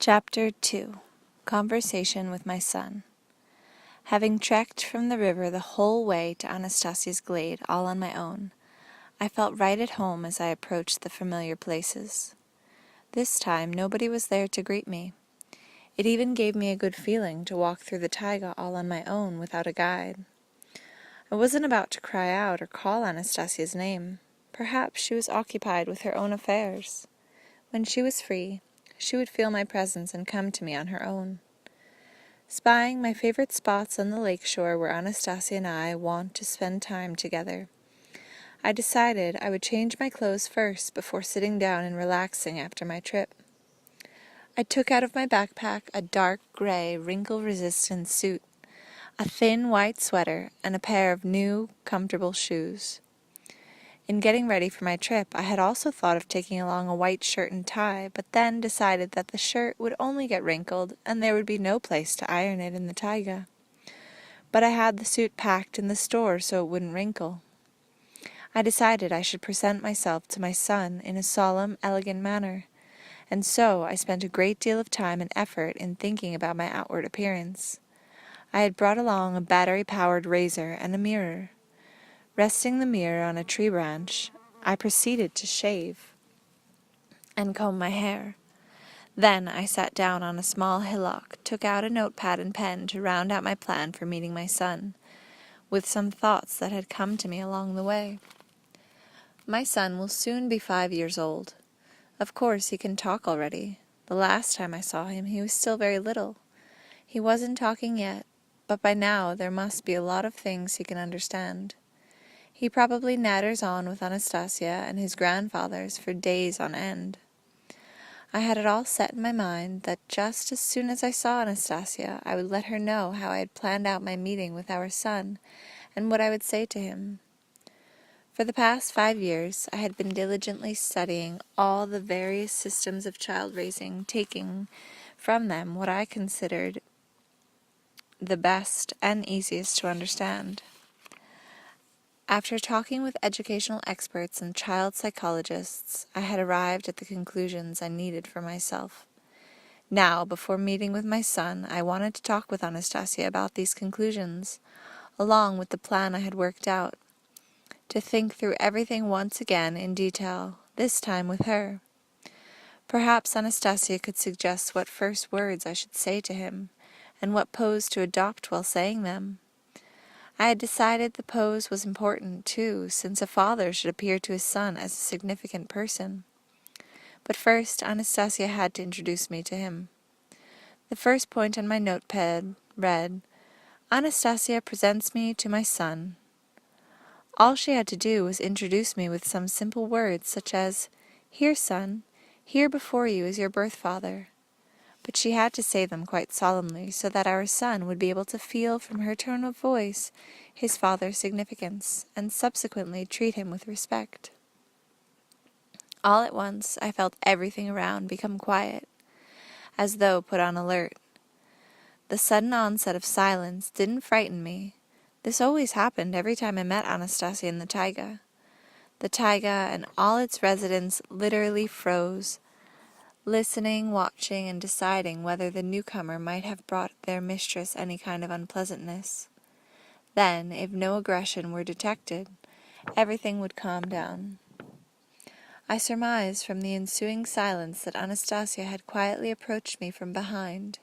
Chapter 2 Conversation with My Son. Having trekked from the river the whole way to Anastasia's glade all on my own, I felt right at home as I approached the familiar places. This time nobody was there to greet me. It even gave me a good feeling to walk through the taiga all on my own without a guide. I wasn't about to cry out or call Anastasia's name. Perhaps she was occupied with her own affairs. When she was free, she would feel my presence and come to me on her own. Spying my favorite spots on the lakeshore where Anastasia and I want to spend time together, I decided I would change my clothes first before sitting down and relaxing after my trip. I took out of my backpack a dark gray, wrinkle-resistant suit, a thin white sweater, and a pair of new, comfortable shoes. In getting ready for my trip, I had also thought of taking along a white shirt and tie, but then decided that the shirt would only get wrinkled and there would be no place to iron it in the taiga. But I had the suit packed in the store so it wouldn't wrinkle. I decided I should present myself to my son in a solemn, elegant manner, and so I spent a great deal of time and effort in thinking about my outward appearance. I had brought along a battery-powered razor and a mirror. Resting the mirror on a tree branch, I proceeded to shave and comb my hair. Then I sat down on a small hillock, took out a notepad and pen to round out my plan for meeting my son, with some thoughts that had come to me along the way. My son will soon be 5 years old. Of course, he can talk already. The last time I saw him, he was still very little. He wasn't talking yet, but by now there must be a lot of things he can understand. He probably natters on with Anastasia and his grandfathers for days on end. I had it all set in my mind that just as soon as I saw Anastasia, I would let her know how I had planned out my meeting with our son and what I would say to him. For the past 5 years, I had been diligently studying all the various systems of child raising, taking from them what I considered the best and easiest to understand. After talking with educational experts and child psychologists, I had arrived at the conclusions I needed for myself. Now, before meeting with my son, I wanted to talk with Anastasia about these conclusions, along with the plan I had worked out, to think through everything once again in detail, this time with her. Perhaps Anastasia could suggest what first words I should say to him, and what pose to adopt while saying them. I had decided the pose was important, too, since a father should appear to his son as a significant person. But first, Anastasia had to introduce me to him. The first point on my notepad read, "Anastasia presents me to my son." All she had to do was introduce me with some simple words, such as, "Here, son, here before you is your birth father." But she had to say them quite solemnly, so that our son would be able to feel from her tone of voice his father's significance, and subsequently treat him with respect. All at once I felt everything around become quiet, as though put on alert. The sudden onset of silence didn't frighten me. This always happened every time I met Anastasia in the taiga. The taiga and all its residents literally froze, listening, watching, and deciding whether the newcomer might have brought their mistress any kind of unpleasantness. Then, if no aggression were detected, everything would calm down. I surmised from the ensuing silence that Anastasia had quietly approached me from behind.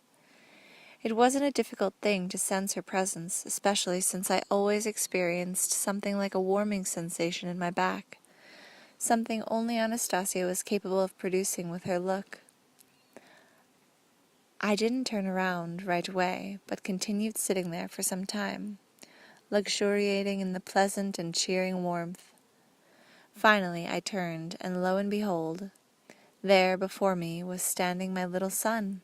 It wasn't a difficult thing to sense her presence, especially since I always experienced something like a warming sensation in my back, something only Anastasia was capable of producing with her look. I didn't turn around right away, but continued sitting there for some time, luxuriating in the pleasant and cheering warmth. Finally I turned, and lo and behold, there before me was standing my little son,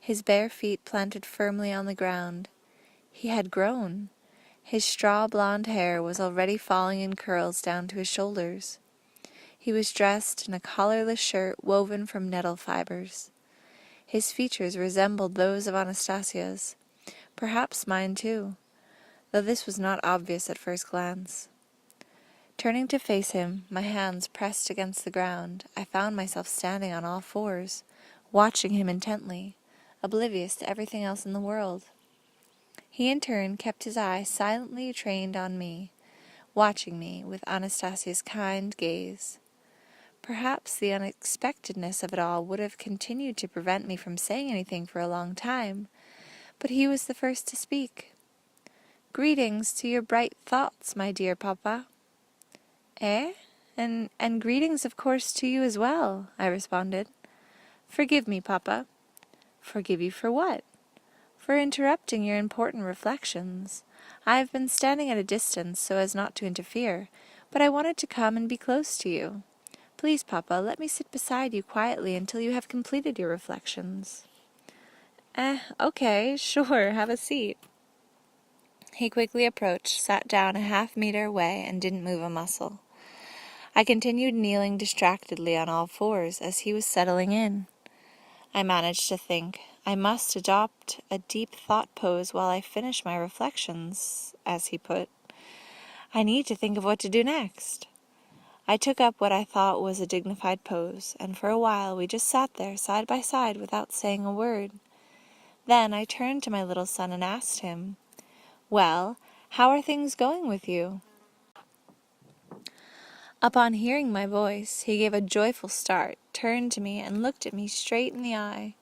his bare feet planted firmly on the ground. He had grown. His straw-blonde hair was already falling in curls down to his shoulders. He was dressed in a collarless shirt woven from nettle fibers. His features resembled those of Anastasia's, perhaps mine too, though this was not obvious at first glance. Turning to face him, my hands pressed against the ground, I found myself standing on all fours, watching him intently, oblivious to everything else in the world. He in turn kept his eye silently trained on me, watching me with Anastasia's kind gaze. Perhaps the unexpectedness of it all would have continued to prevent me from saying anything for a long time, but he was the first to speak. "Greetings to your bright thoughts, my dear papa." "Eh? And greetings, of course, to you as well," I responded. "Forgive me, papa." "Forgive you for what?" "For interrupting your important reflections. I have been standing at a distance so as not to interfere, but I wanted to come and be close to you. Please, papa, let me sit beside you quietly until you have completed your reflections." Okay, sure, have a seat." He quickly approached, sat down a half-meter away, and didn't move a muscle. I continued kneeling distractedly on all fours as he was settling in. I managed to think, I must adopt a deep thought pose while I finish my reflections, as he put. I need to think of what to do next. I took up what I thought was a dignified pose, and for a while we just sat there side by side without saying a word. Then I turned to my little son and asked him, "Well, how are things going with you?" Upon hearing my voice, he gave a joyful start, turned to me, and looked at me straight in the eye.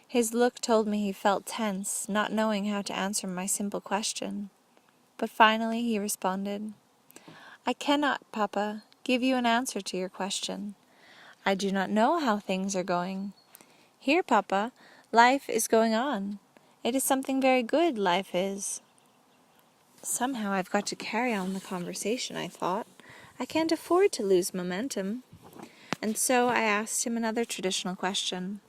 His look told me he felt tense, not knowing how to answer my simple question. But finally he responded, "I cannot, papa, give you an answer to your question. I do not know how things are going. Here, papa, life is going on. It is something very good, life is." Somehow I've got to carry on the conversation, I thought. I can't afford to lose momentum. And so I asked him another traditional question.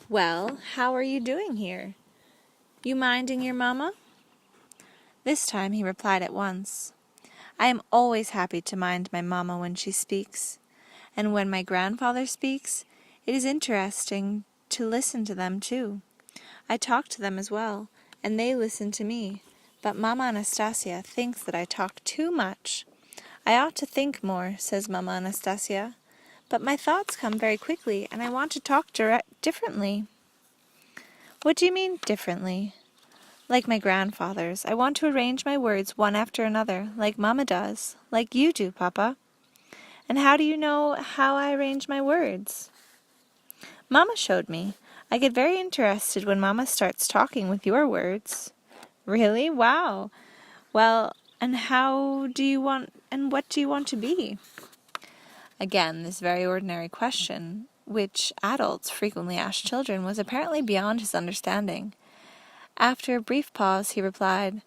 "Well, how are you doing here? You minding your mamma?" This time he replied at once. "I am always happy to mind my mamma when she speaks. And when my grandfather speaks, it is interesting to listen to them too. I talk to them as well, and they listen to me. But Mama Anastasia thinks that I talk too much. I ought to think more, says Mama Anastasia. But my thoughts come very quickly, and I want to talk differently." "What do you mean, differently?" "Like my grandfather's. I want to arrange my words one after another, like Mama does, like you do, Papa." "And how do you know how I arrange my words?" "Mama showed me. I get very interested when Mama starts talking with your words." "Really? Wow. Well, and what do you want to be?" Again, this very ordinary question, which adults frequently ask children, was apparently beyond his understanding. After a brief pause, he replied,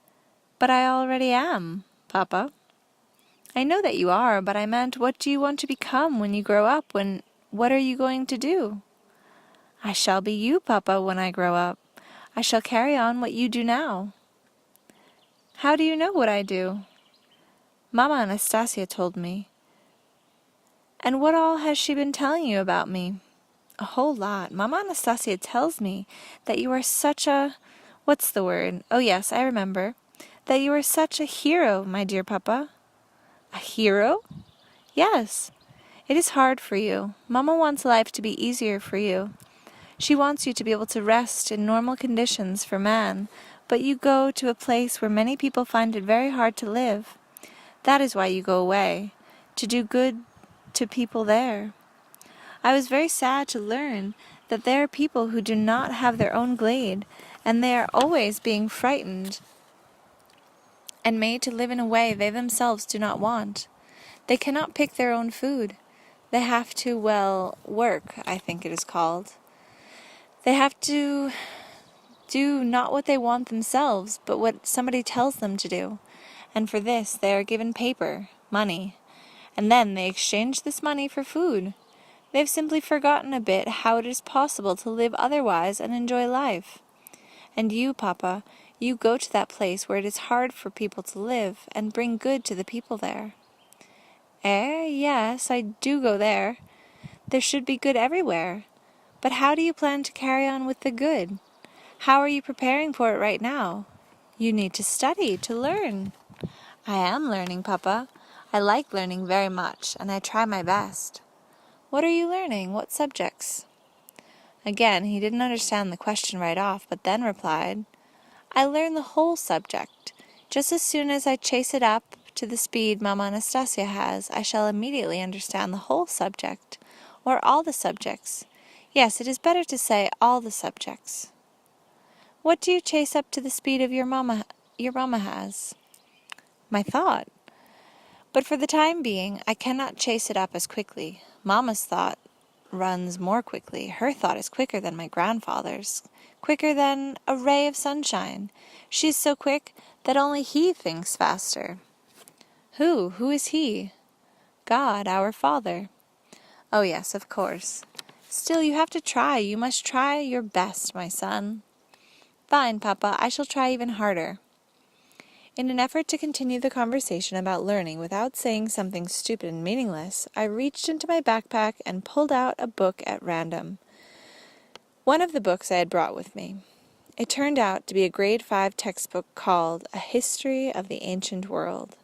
"But I already am, Papa." "I know that you are, but I meant, what do you want to become when you grow up? What are you going to do?" "I shall be you, Papa, when I grow up. I shall carry on what you do now." "How do you know what I do?" "Mama Anastasia told me." "And what all has she been telling you about me?" "A whole lot. Mama Anastasia tells me that you are such a... what's the word? Oh yes, I remember. That you are such a hero, my dear Papa." "A hero?" "Yes. It is hard for you. Mama wants life to be easier for you. She wants you to be able to rest in normal conditions for man, but you go to a place where many people find it very hard to live. That is why you go away, to do good to people there. I was very sad to learn that there are people who do not have their own glade, and they are always being frightened and made to live in a way they themselves do not want. They cannot pick their own food. They have to, work, I think it is called. They have to do not what they want themselves, but what somebody tells them to do. And for this they are given paper, money, and then they exchange this money for food. They've simply forgotten a bit how it is possible to live otherwise and enjoy life. And you, Papa, you go to that place where it is hard for people to live and bring good to the people there." Yes, I do go there. There should be good everywhere. But how do you plan to carry on with the good? How are you preparing for it right now? You need to study, to learn." "I am learning, Papa. I like learning very much, and I try my best." "What are you learning? What subjects?" Again, he didn't understand the question right off, but then replied, I learn the whole subject. Just as soon as I chase it up to the speed Mamma Anastasia has, I shall immediately understand the whole subject, or all the subjects. Yes, it is better to say all the subjects. What do you chase up to the speed of your mamma has? My thought. But for the time being, I cannot chase it up as quickly. Mamma's thought runs more quickly. Her thought is quicker than my grandfather's, quicker than a ray of sunshine. She is so quick that only he thinks faster. Who? Who is he? God, our Father. Oh yes, of course. Still, you have to try. You must try your best, my son. Fine, Papa, I shall try even harder. In an effort to continue the conversation about learning without saying something stupid and meaningless, I reached into my backpack and pulled out a book at random. One of the books I had brought with me. It turned out to be a grade 5 textbook called A History of the Ancient World.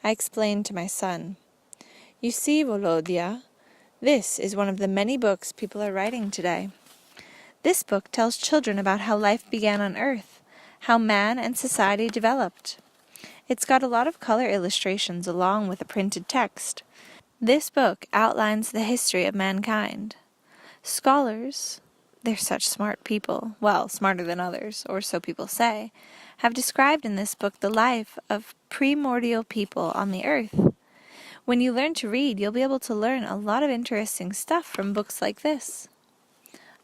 I explained to my son, You see, Volodya, this is one of the many books people are writing today. This book tells children about how life began on Earth, how man and society developed. It's got a lot of color illustrations along with a printed text. This book outlines the history of mankind. Scholars, they're such smart people, well, smarter than others, or so people say, have described in this book the life of primordial people on the earth. When you learn to read, you'll be able to learn a lot of interesting stuff from books like this.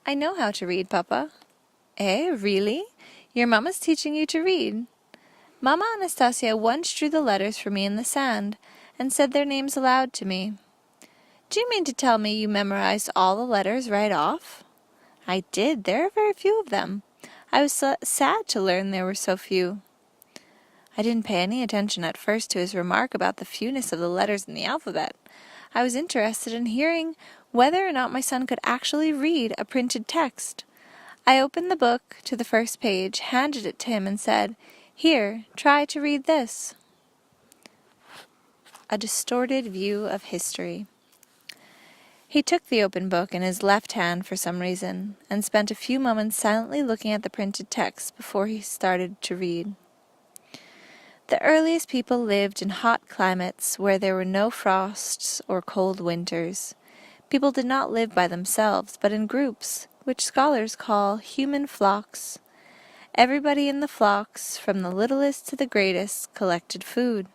I know how to read, Papa. Eh, really? Your Mama's teaching you to read. Mamma Anastasia once drew the letters for me in the sand, and said their names aloud to me. Do you mean to tell me you memorized all the letters right off? I did. There are very few of them. I was sad to learn there were so few. I didn't pay any attention at first to his remark about the fewness of the letters in the alphabet. I was interested in hearing whether or not my son could actually read a printed text. I opened the book to the first page, handed it to him, and said, Here, try to read this. A distorted view of history. He took the open book in his left hand for some reason, and spent a few moments silently looking at the printed text before he started to read. The earliest people lived in hot climates where there were no frosts or cold winters. People did not live by themselves, but in groups, which scholars call human flocks. Everybody in the flocks, from the littlest to the greatest, collected food.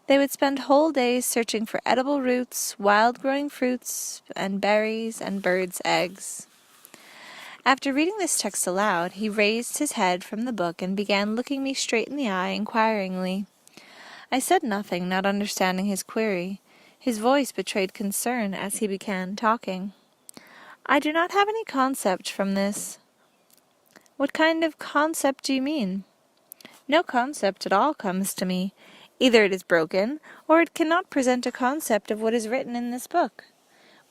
They would spend whole days searching for edible roots, wild-growing fruits, and berries, and birds' eggs. After reading this text aloud, he raised his head from the book and began looking me straight in the eye inquiringly. I said nothing, not understanding his query. His voice betrayed concern as he began talking. I do not have any concept from this. What kind of concept do you mean? No concept at all comes to me. Either it is broken, or it cannot present a concept of what is written in this book.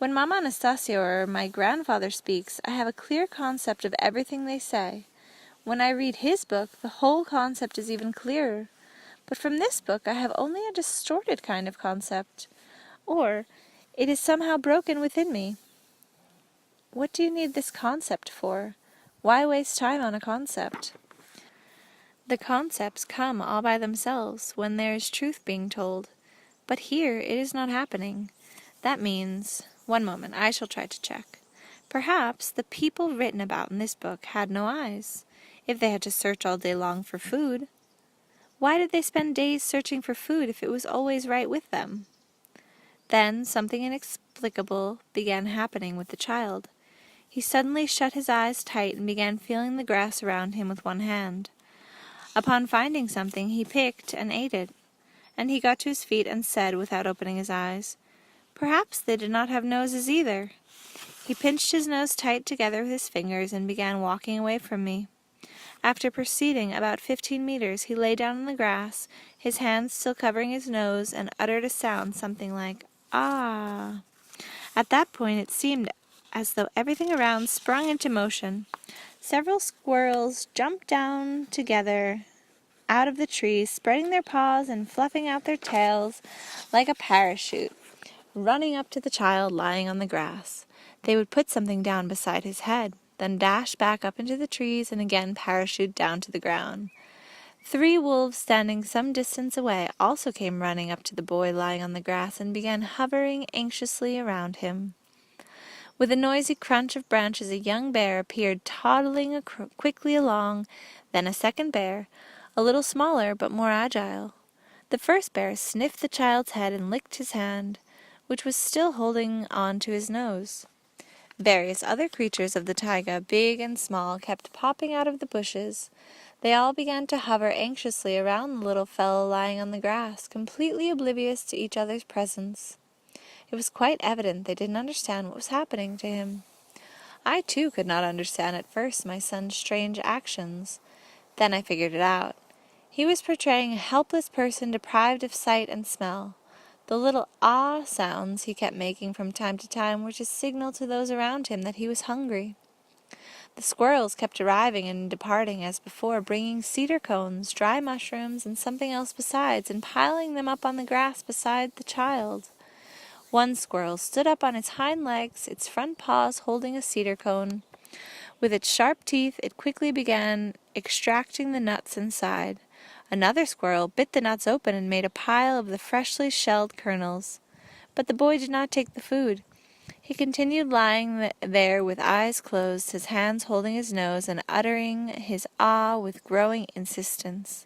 When Mamma Anastasia or my grandfather speaks, I have a clear concept of everything they say. When I read his book, the whole concept is even clearer. But from this book I have only a distorted kind of concept, or it is somehow broken within me. What do you need this concept for? Why waste time on a concept? The concepts come all by themselves when there is truth being told. But here it is not happening. That means... One moment, I shall try to check. Perhaps the people written about in this book had no eyes, if they had to search all day long for food. Why did they spend days searching for food if it was always right with them? Then something inexplicable began happening with the child. He suddenly shut his eyes tight and began feeling the grass around him with one hand. Upon finding something, he picked and ate it, and he got to his feet and said, without opening his eyes, Perhaps they did not have noses either. He pinched his nose tight together with his fingers and began walking away from me. After proceeding about 15 meters, he lay down in the grass, his hands still covering his nose, and uttered a sound something like, "Ah!" At that point it seemed as though everything around sprung into motion. Several squirrels jumped down together out of the trees, spreading their paws and fluffing out their tails like a parachute. running up to the child lying on the grass. They would put something down beside his head, then dash back up into the trees and again parachute down to the ground. 3 wolves standing some distance away also came running up to the boy lying on the grass and began hovering anxiously around him. With a noisy crunch of branches, a young bear appeared toddling quickly along, then a second bear, a little smaller but more agile. The first bear sniffed the child's head and licked his hand, which was still holding on to his nose. Various other creatures of the taiga, big and small, kept popping out of the bushes. They all began to hover anxiously around the little fellow lying on the grass, completely oblivious to each other's presence. It was quite evident they didn't understand what was happening to him. I, too, could not understand at first my son's strange actions. Then I figured it out. He was portraying a helpless person deprived of sight and smell. The little ah sounds he kept making from time to time were to signal to those around him that he was hungry. The squirrels kept arriving and departing as before, bringing cedar cones, dry mushrooms, and something else besides, and piling them up on the grass beside the child. One squirrel stood up on its hind legs, its front paws holding a cedar cone. With its sharp teeth, it quickly began extracting the nuts inside. Another squirrel bit the nuts open and made a pile of the freshly shelled kernels. But the boy did not take the food. He continued lying there with eyes closed, his hands holding his nose, and uttering his ah with growing insistence.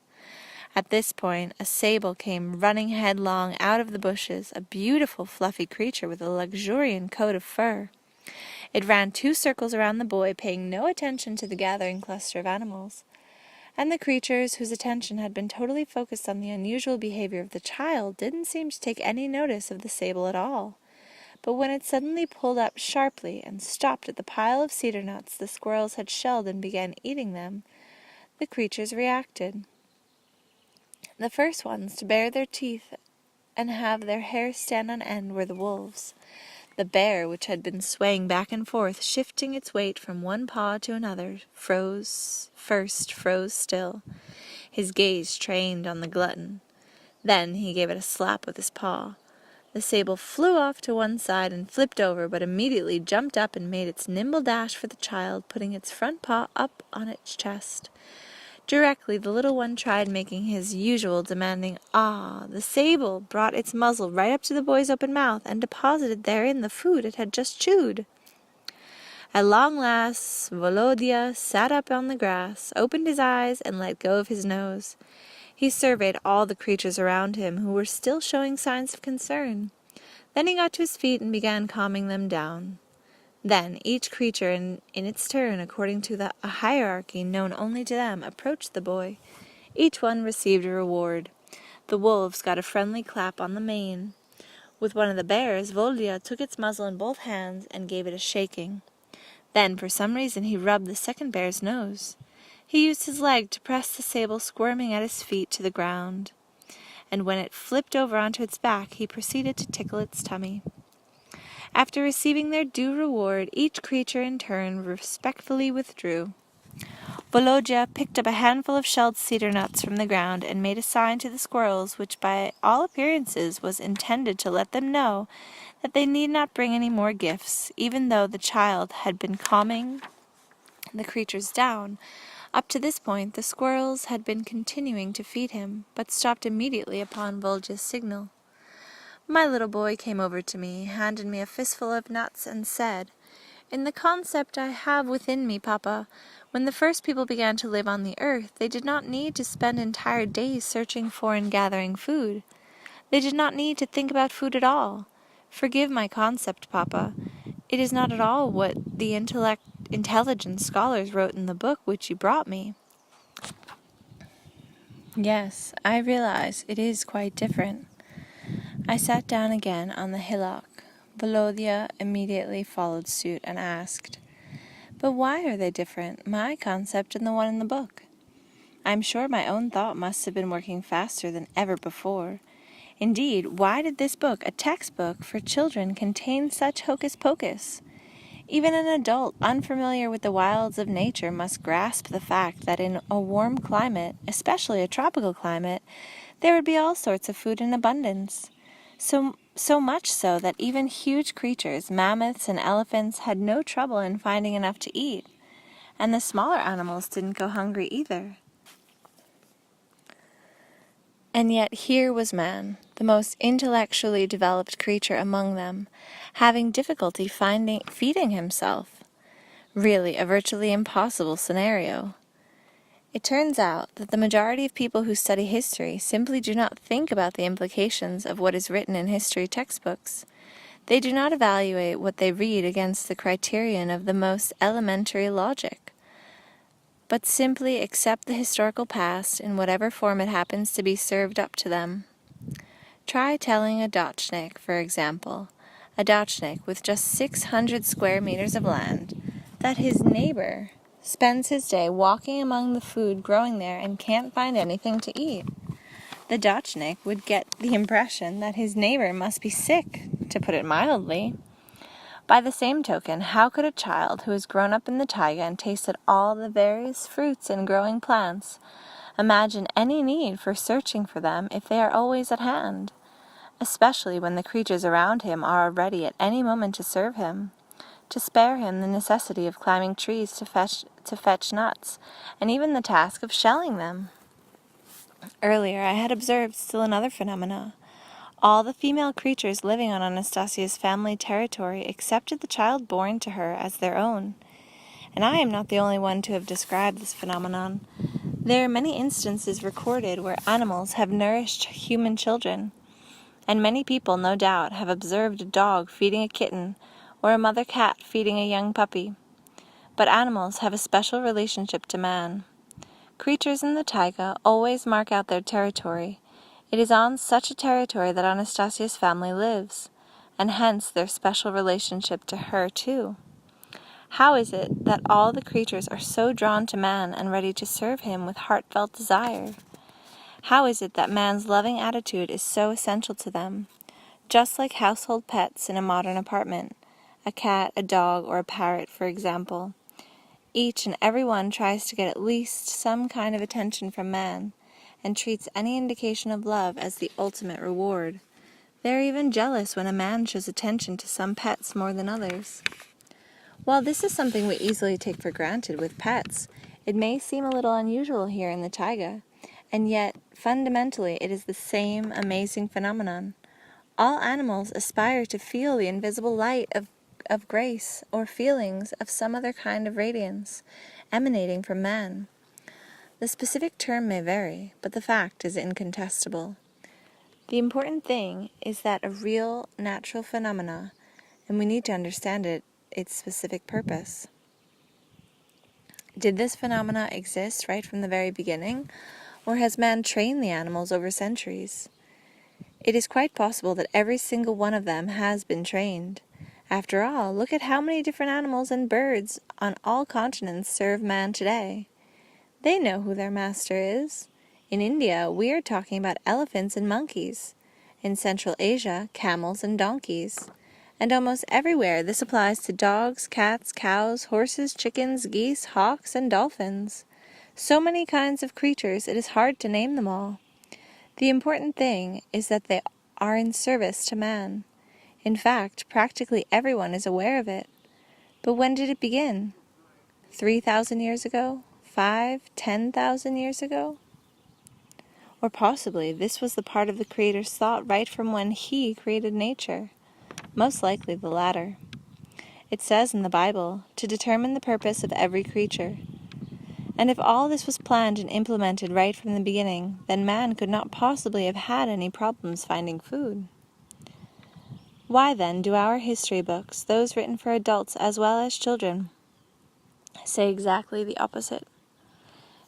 At this point, a sable came running headlong out of the bushes, a beautiful fluffy creature with a luxuriant coat of fur. It ran 2 circles around the boy, paying no attention to the gathering cluster of animals. And the creatures, whose attention had been totally focused on the unusual behavior of the child, didn't seem to take any notice of the sable at all. But when it suddenly pulled up sharply and stopped at the pile of cedar nuts the squirrels had shelled and began eating them, the creatures reacted. The first ones to bare their teeth and have their hair stand on end were the wolves. The bear, which had been swaying back and forth, shifting its weight from one paw to another, froze still, his gaze trained on the glutton. Then he gave it a slap with his paw. The sable flew off to one side and flipped over, but immediately jumped up and made its nimble dash for the child, putting its front paw up on its chest. Directly the little one tried making his usual demanding ah, the sable brought its muzzle right up to the boy's open mouth and deposited therein the food it had just chewed. At long last, Volodya sat up on the grass, opened his eyes, and let go of his nose. He surveyed all the creatures around him, who were still showing signs of concern. Then he got to his feet and began calming them down. Then each creature in its turn, according to a hierarchy known only to them, approached the boy. Each one received a reward. The wolves got a friendly clap on the mane. With one of the bears, Volodya took its muzzle in both hands and gave it a shaking. Then, for some reason, he rubbed the second bear's nose. He used his leg to press the sable squirming at his feet to the ground. And when it flipped over onto its back, he proceeded to tickle its tummy. After receiving their due reward, each creature in turn respectfully withdrew. Volodya picked up a handful of shelled cedar nuts from the ground and made a sign to the squirrels, which by all appearances was intended to let them know that they need not bring any more gifts, even though the child had been calming the creatures down. Up to this point, the squirrels had been continuing to feed him, but stopped immediately upon Volodya's signal. My little boy came over to me, handed me a fistful of nuts, and said, "In the concept I have within me, Papa, when the first people began to live on the earth, they did not need to spend entire days searching for and gathering food. They did not need to think about food at all. Forgive my concept, Papa. It is not at all what the intelligent scholars wrote in the book which you brought me." Yes, I realize it is quite different. I sat down again on the hillock. Volodya immediately followed suit and asked, "But why are they different, my concept and the one in the book?" I am sure my own thought must have been working faster than ever before. Indeed, why did this book, a textbook for children, contain such hocus-pocus? Even an adult unfamiliar with the wilds of nature must grasp the fact that in a warm climate, especially a tropical climate, there would be all sorts of food in abundance. So much so that even huge creatures, mammoths and elephants, had no trouble in finding enough to eat, and the smaller animals didn't go hungry either. And yet here was man, the most intellectually developed creature among them, having difficulty feeding himself. Really, a virtually impossible scenario. It turns out that the majority of people who study history simply do not think about the implications of what is written in history textbooks. They do not evaluate what they read against the criterion of the most elementary logic, but simply accept the historical past in whatever form it happens to be served up to them. Try telling a Dachshund, for example, a Dachshund with just 600 square meters of land, that his neighbor spends his day walking among the food growing there and can't find anything to eat. The Dachshund would get the impression that his neighbor must be sick, to put it mildly. By the same token, how could a child who has grown up in the taiga and tasted all the various fruits and growing plants imagine any need for searching for them if they are always at hand, especially when the creatures around him are ready at any moment to serve him, to spare him the necessity of climbing trees to fetch nuts, and even the task of shelling them? Earlier, I had observed still another phenomena. All the female creatures living on Anastasia's family territory accepted the child born to her as their own. And I am not the only one to have described this phenomenon. There are many instances recorded where animals have nourished human children, and many people, no doubt, have observed a dog feeding a kitten or a mother cat feeding a young puppy. But animals have a special relationship to man. Creatures in the taiga always mark out their territory. It is on such a territory that Anastasia's family lives, and hence their special relationship to her too. How is it that all the creatures are so drawn to man and ready to serve him with heartfelt desire? How is it that man's loving attitude is so essential to them? Just like household pets in a modern apartment, a cat, a dog, or a parrot, for example. Each and every one tries to get at least some kind of attention from man, and treats any indication of love as the ultimate reward. They are even jealous when a man shows attention to some pets more than others. While this is something we easily take for granted with pets, it may seem a little unusual here in the taiga, and yet, fundamentally, it is the same amazing phenomenon. All animals aspire to feel the invisible light of grace or feelings of some other kind of radiance emanating from man. The specific term may vary, but the fact is incontestable. The important thing is that a real natural phenomena, and we need to understand its specific purpose. Did this phenomena exist right from the very beginning, or has man trained the animals over centuries? It is quite possible that every single one of them has been trained. After all, look at how many different animals and birds on all continents serve man today. They know who their master is. In India, we are talking about elephants and monkeys. In Central Asia, camels and donkeys. And almost everywhere this applies to dogs, cats, cows, horses, chickens, geese, hawks, and dolphins. So many kinds of creatures, it is hard to name them all. The important thing is that they are in service to man. In fact, practically everyone is aware of it. But when did it begin? 3,000 years ago? 10,000 years ago? Or possibly this was the part of the Creator's thought right from when He created nature. Most likely the latter. It says in the Bible, to determine the purpose of every creature. And if all this was planned and implemented right from the beginning, then man could not possibly have had any problems finding food. Why then do our history books, those written for adults as well as children, say exactly the opposite?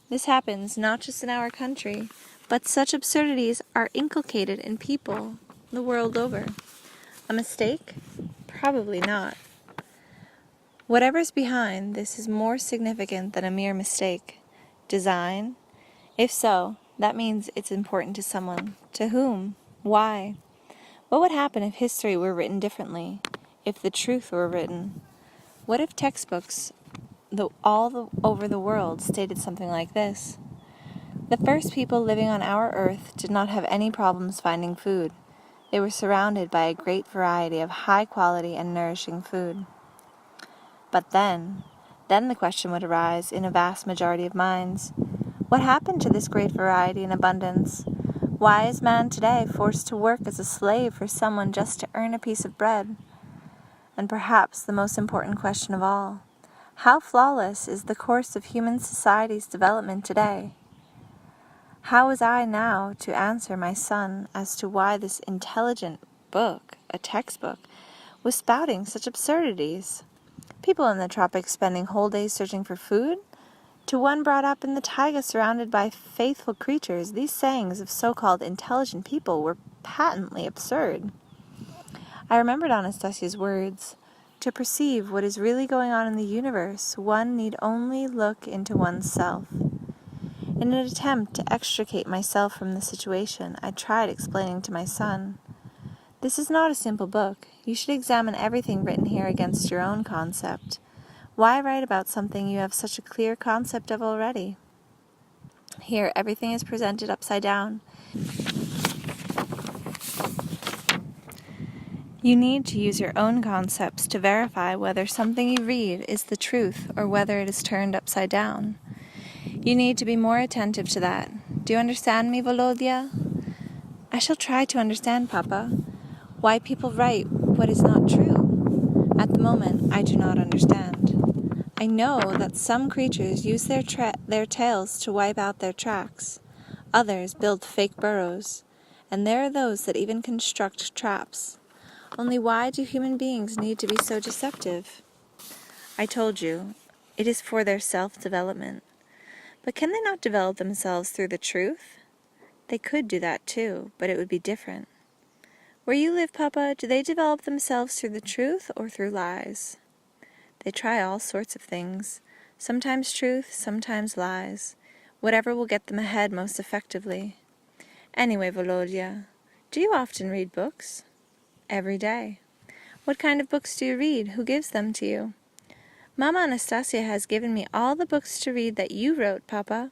This happens not just in our country, but such absurdities are inculcated in people the world over. A mistake? Probably not. Whatever's behind this is more significant than a mere mistake. Design? If so, that means it's important to someone. To whom? Why? What would happen if history were written differently? If the truth were written? What if textbooks over the world stated something like this? The first people living on our earth did not have any problems finding food. They were surrounded by a great variety of high quality and nourishing food. But then the question would arise in a vast majority of minds: what happened to this great variety and abundance? Why is man today forced to work as a slave for someone just to earn a piece of bread? And perhaps the most important question of all: how flawless is the course of human society's development today? How was I now to answer my son as to why this intelligent book, a textbook, was spouting such absurdities? People in the tropics spending whole days searching for food? To one brought up in the taiga surrounded by faithful creatures, these sayings of so-called intelligent people were patently absurd. I remembered Anastasia's words: to perceive what is really going on in the universe, one need only look into oneself. In an attempt to extricate myself from the situation, I tried explaining to my son: this is not a simple book. You should examine everything written here against your own concept. Why write about something you have such a clear concept of already? Here, everything is presented upside down. You need to use your own concepts to verify whether something you read is the truth or whether it is turned upside down. You need to be more attentive to that. Do you understand me, Volodya? I shall try to understand, Papa. Why people write what is not true. At the moment, I do not understand. I know that some creatures use their tails to wipe out their tracks. Others build fake burrows. And there are those that even construct traps. Only why do human beings need to be so deceptive? I told you, it is for their self-development. But can they not develop themselves through the truth? They could do that too, but it would be different. Where you live, Papa, do they develop themselves through the truth or through lies? They try all sorts of things, sometimes truth, sometimes lies, whatever will get them ahead most effectively. Anyway, Volodya, do you often read books? Every day. What kind of books do you read? Who gives them to you? Mama Anastasia has given me all the books to read that you wrote, Papa.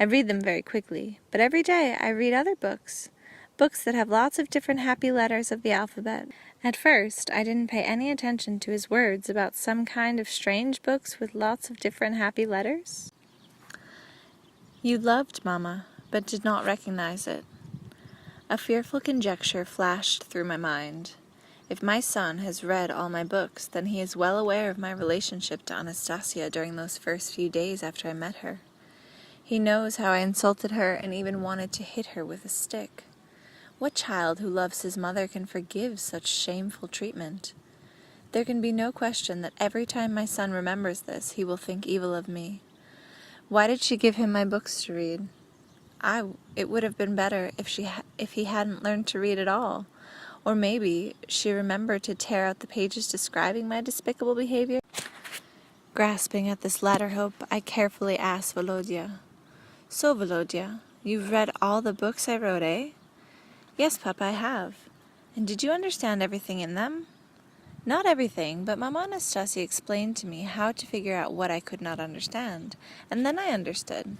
I read them very quickly, but every day I read other books. Books that have lots of different happy letters of the alphabet. At first, I didn't pay any attention to his words about some kind of strange books with lots of different happy letters. You loved Mama, but did not recognize it. A fearful conjecture flashed through my mind. If my son has read all my books, then he is well aware of my relationship to Anastasia during those first few days after I met her. He knows how I insulted her and even wanted to hit her with a stick. What child who loves his mother can forgive such shameful treatment? There can be no question that every time my son remembers this, he will think evil of me. Why did she give him my books to read? It would have been better if he hadn't learned to read at all. Or maybe she remembered to tear out the pages describing my despicable behavior. Grasping at this latter hope, I carefully asked Volodya. So, Volodya, you've read all the books I wrote, eh? Yes, Papa, I have. And did you understand everything in them? Not everything, but Mama Anastasia explained to me how to figure out what I could not understand, and then I understood.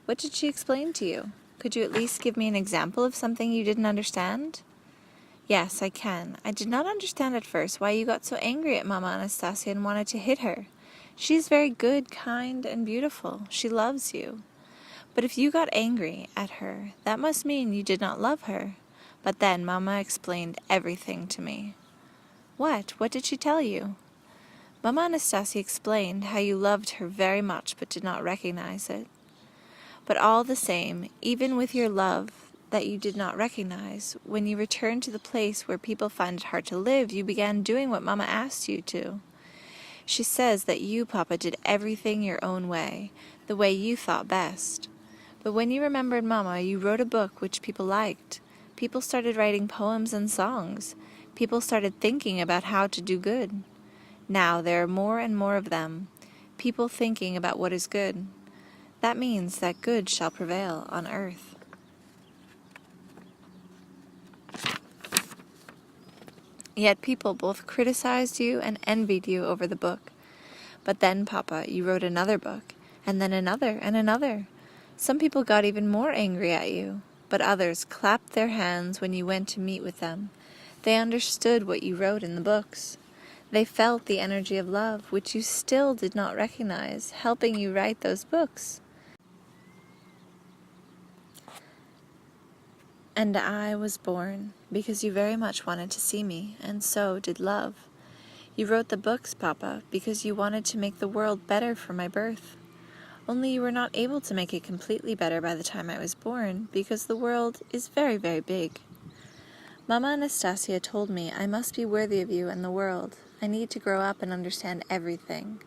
What did she explain to you? Could you at least give me an example of something you didn't understand? Yes, I can. I did not understand at first why you got so angry at Mama Anastasia and wanted to hit her. She is very good, kind, and beautiful. She loves you. But if you got angry at her, that must mean you did not love her. But then Mama explained everything to me. What? What did she tell you? Mama Anastasia explained how you loved her very much but did not recognize it. But all the same, even with your love that you did not recognize, when you returned to the place where people find it hard to live, you began doing what Mama asked you to. She says that you, Papa, did everything your own way, the way you thought best. But when you remembered Mama, you wrote a book which people liked. People started writing poems and songs. People started thinking about how to do good. Now there are more and more of them, people thinking about what is good. That means that good shall prevail on earth. Yet people both criticized you and envied you over the book. But then, Papa, you wrote another book, and then another and another. Some people got even more angry at you. but others clapped their hands when you went to meet with them. They understood what you wrote in the books. They felt the energy of love, which you still did not recognize, helping you write those books. And I was born because you very much wanted to see me, and so did love. You wrote the books, Papa, because you wanted to make the world better for my birth. Only you were not able to make it completely better by the time I was born, because the world is very, very big. Mama Anastasia told me I must be worthy of you and the world. I need to grow up and understand everything.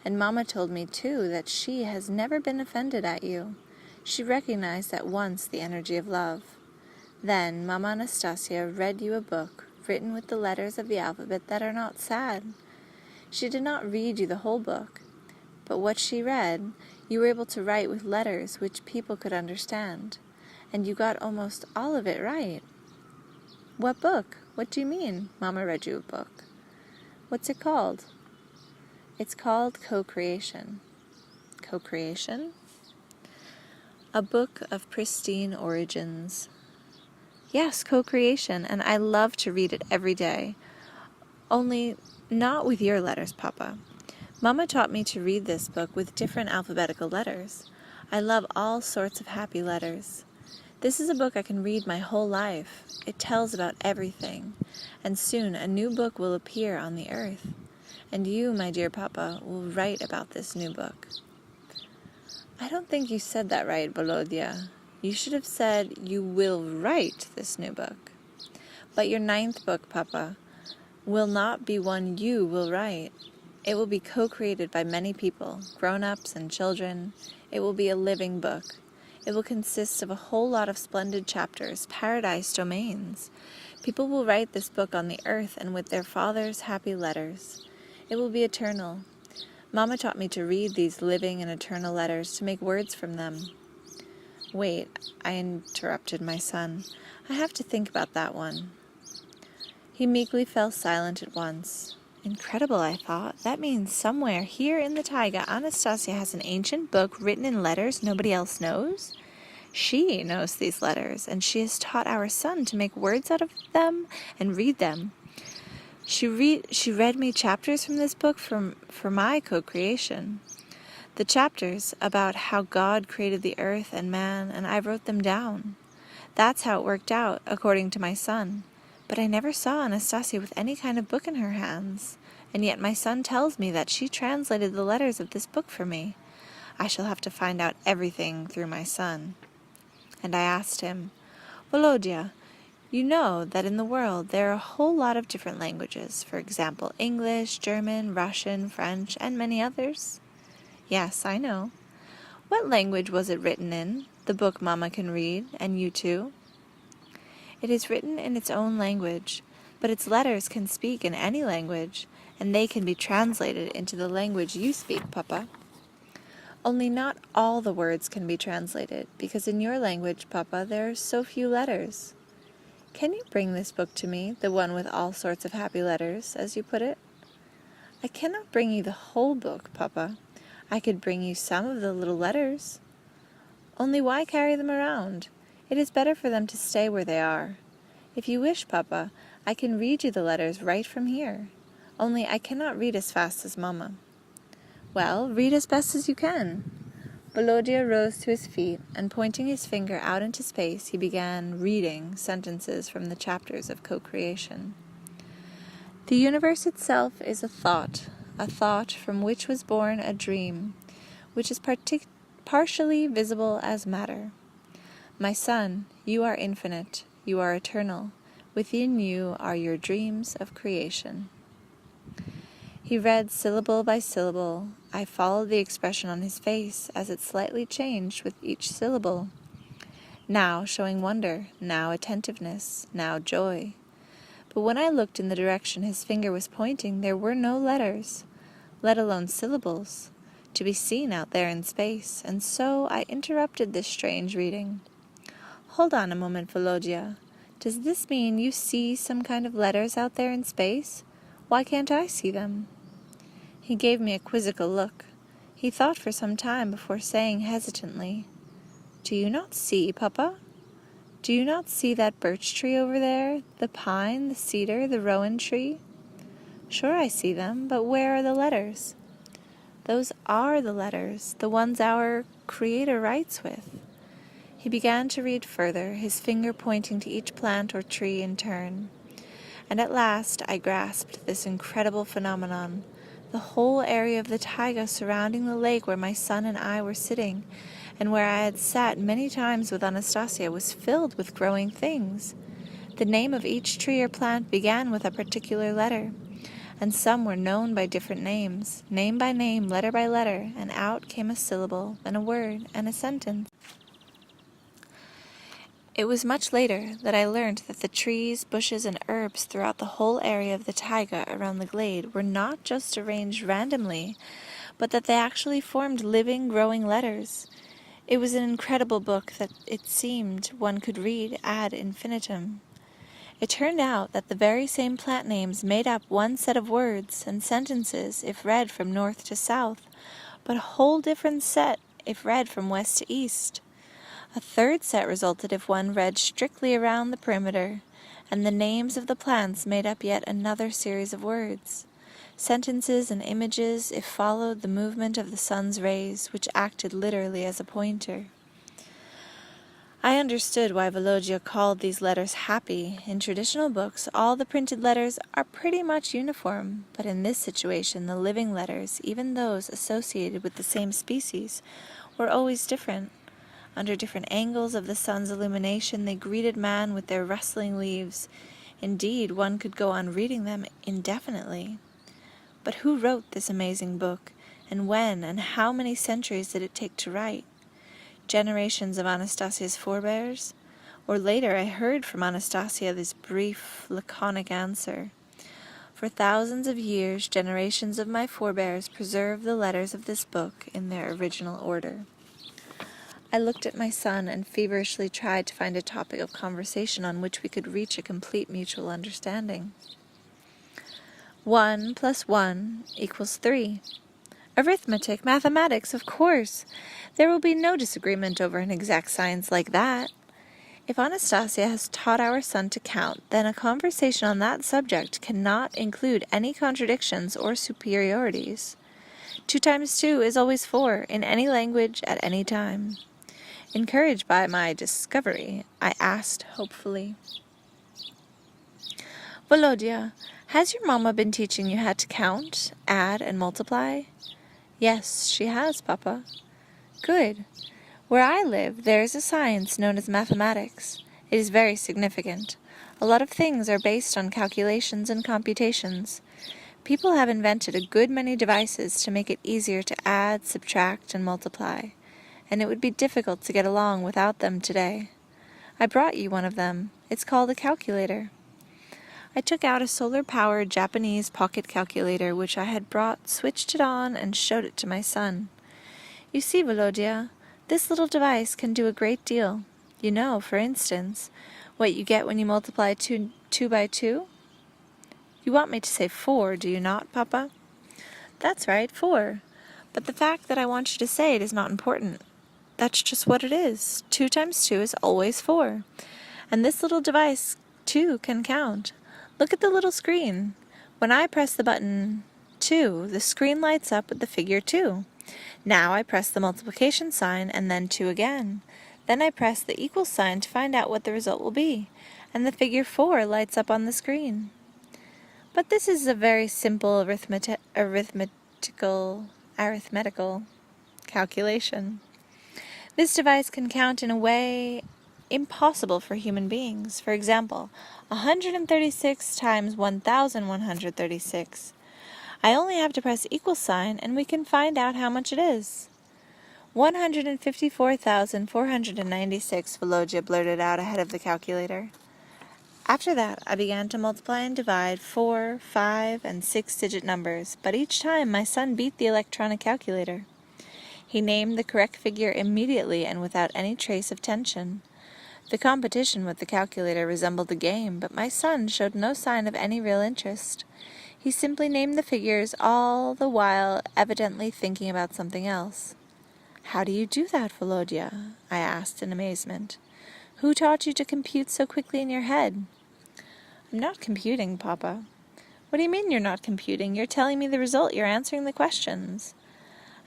And Mama told me, too, that she has never been offended at you. She recognized at once the energy of love. Then Mama Anastasia read you a book written with the letters of the alphabet that are not sad. She did not read you the whole book, but what she read, you were able to write with letters which people could understand, and you got almost all of it right. What book? What do you mean? Mama read you a book. What's it called? It's called CoCreation. CoCreation? A book of pristine origins. Yes, CoCreation, and I love to read it every day. Only not with your letters, Papa. Mama taught me to read this book with different alphabetical letters. I love all sorts of happy letters. This is a book I can read my whole life. It tells about everything, and soon a new book will appear on the earth. And you, my dear Papa, will write about this new book. I don't think you said that right, Volodya. You should have said you will write this new book. But your 9th book, Papa, will not be one you will write. It will be co-created by many people, grown-ups and children. It will be a living book. It will consist of a whole lot of splendid chapters, paradise domains. People will write this book on the earth and with their father's happy letters. It will be eternal. Mama taught me to read these living and eternal letters to make words from them. Wait, I interrupted my son. I have to think about that one. He meekly fell silent at once. Incredible, I thought. That means somewhere here in the taiga, Anastasia has an ancient book written in letters nobody else knows. She knows these letters, and she has taught our son to make words out of them and read them. She read me chapters from this book for my co-creation. The chapters about how God created the earth and man, and I wrote them down. That's how it worked out, according to my son. But I never saw Anastasia with any kind of book in her hands, and yet my son tells me that she translated the letters of this book for me. I shall have to find out everything through my son. And I asked him, Volodya, you know that in the world there are a whole lot of different languages, for example, English, German, Russian, French, and many others. Yes, I know. What language was it written in, the book Mama can read, and you too? It is written in its own language, but its letters can speak in any language, and they can be translated into the language you speak, Papa. Only not all the words can be translated, because in your language, Papa, there are so few letters. Can you bring this book to me, the one with all sorts of happy letters, as you put it? I cannot bring you the whole book, Papa. I could bring you some of the little letters. Only why carry them around? It is better for them to stay where they are. If you wish, Papa, I can read you the letters right from here. Only I cannot read as fast as Mama. Well, read as best as you can. Volodya rose to his feet, and pointing his finger out into space, he began reading sentences from the chapters of co-creation. The universe itself is a thought from which was born a dream, which is partially visible as matter. My son, you are infinite, you are eternal. Within you are your dreams of creation. He read syllable by syllable. I followed the expression on his face as it slightly changed with each syllable. Now showing wonder, now attentiveness, now joy. But when I looked in the direction his finger was pointing, there were no letters, let alone syllables, to be seen out there in space, and so I interrupted this strange reading. Hold on a moment, Volodya. Does this mean you see some kind of letters out there in space? Why can't I see them? He gave me a quizzical look. He thought for some time before saying hesitantly, Do you not see, Papa? Do you not see that birch tree over there, the pine, the cedar, the rowan tree? Sure, I see them, but where are the letters? Those are the letters, the ones our Creator writes with. He began to read further, his finger pointing to each plant or tree in turn. And at last I grasped this incredible phenomenon. The whole area of the taiga surrounding the lake where my son and I were sitting, and where I had sat many times with Anastasia, was filled with growing things. The name of each tree or plant began with a particular letter, and some were known by different names, name by name, letter by letter, and out came a syllable, then a word, and a sentence. It was much later that I learned that the trees, bushes, and herbs throughout the whole area of the taiga around the glade were not just arranged randomly, but that they actually formed living, growing letters. It was an incredible book that it seemed one could read ad infinitum. It turned out that the very same plant names made up one set of words and sentences if read from north to south, but a whole different set if read from west to east. A third set resulted if one read strictly around the perimeter, and the names of the plants made up yet another series of words, sentences and images if followed the movement of the sun's rays, which acted literally as a pointer. I understood why Volodya called these letters happy. In traditional books, all the printed letters are pretty much uniform, but in this situation, the living letters, even those associated with the same species, were always different. Under different angles of the sun's illumination, they greeted man with their rustling leaves. Indeed, one could go on reading them indefinitely. But who wrote this amazing book, and when, and how many centuries did it take to write? Generations of Anastasia's forebears? Or later I heard from Anastasia this brief, laconic answer. For thousands of years, generations of my forebears preserved the letters of this book in their original order. I looked at my son and feverishly tried to find a topic of conversation on which we could reach a complete mutual understanding. 1 + 1 = 3. Arithmetic, mathematics, of course. There will be no disagreement over an exact science like that. If Anastasia has taught our son to count, then a conversation on that subject cannot include any contradictions or superiorities. 2 times 2 is always 4 in any language at any time. Encouraged by my discovery, I asked hopefully, Volodya, has your mama been teaching you how to count, add, and multiply? Yes, she has, Papa. Good. Where I live, there is a science known as mathematics. It is very significant. A lot of things are based on calculations and computations. People have invented a good many devices to make it easier to add, subtract, and multiply, and it would be difficult to get along without them today. I brought you one of them. It's called a calculator. I took out a solar-powered Japanese pocket calculator which I had brought, switched it on, and showed it to my son. You see, Volodya, this little device can do a great deal. You know, for instance, what you get when you multiply 2 by 2? You want me to say 4, do you not, Papa? That's right, 4. But the fact that I want you to say it is not important. That's just what it is. 2 times 2 is always 4. And this little device, too, can count. Look at the little screen. When I press the button 2, the screen lights up with the figure 2. Now I press the multiplication sign and then 2 again. Then I press the equal sign to find out what the result will be, and the figure 4 lights up on the screen. But this is a very simple arithmetical calculation. This device can count in a way impossible for human beings. For example, 136 times 1,136. I only have to press the equal sign and we can find out how much it is. 154,496, Volodya blurted out ahead of the calculator. After that, I began to multiply and divide 4, 5, and 6-digit numbers, but each time my son beat the electronic calculator. He named the correct figure immediately and without any trace of tension. The competition with the calculator resembled a game, but my son showed no sign of any real interest. He simply named the figures, all the while evidently thinking about something else. How do you do that, Volodya? I asked in amazement. Who taught you to compute so quickly in your head? I'm not computing, Papa. What do you mean you're not computing? You're telling me the result. You're answering the questions.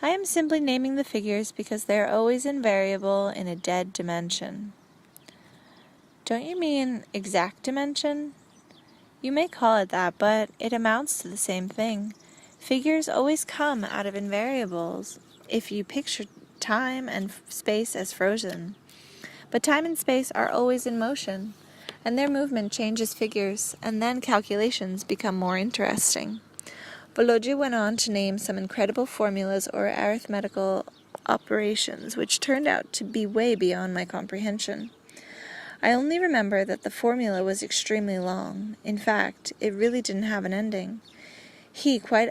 I am simply naming the figures because they are always invariable in a dead dimension. Don't you mean exact dimension? You may call it that, but it amounts to the same thing. Figures always come out of invariables if you picture time and space as frozen. But time and space are always in motion, and their movement changes figures, and then calculations become more interesting. Volodya went on to name some incredible formulas or arithmetical operations, which turned out to be way beyond my comprehension. I only remember that the formula was extremely long. In fact, it really didn't have an ending. He quite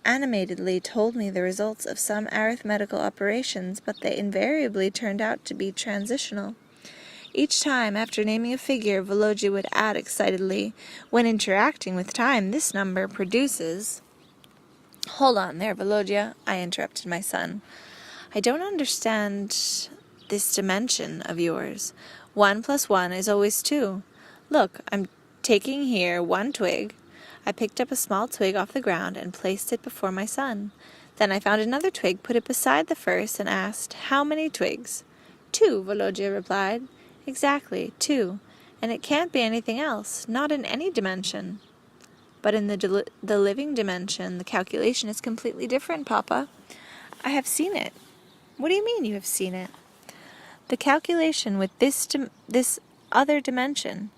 animatedly told me the results of some arithmetical operations, but they invariably turned out to be transitional. Each time, after naming a figure, Volodya would add excitedly, "When interacting with time, this number produces—" "Hold on there, Volodya," I interrupted my son. "I don't understand this dimension of yours. 1 plus 1 is always 2. Look, I'm taking here one twig." I picked up a small twig off the ground and placed it before my son. Then I found another twig, put it beside the first, and asked, "How many twigs?" "2," Volodya replied. "Exactly, 2. And it can't be anything else, not in any dimension." "But in the living dimension, the calculation is completely different, Papa. I have seen it." "What do you mean you have seen it?" "The calculation with this other dimension.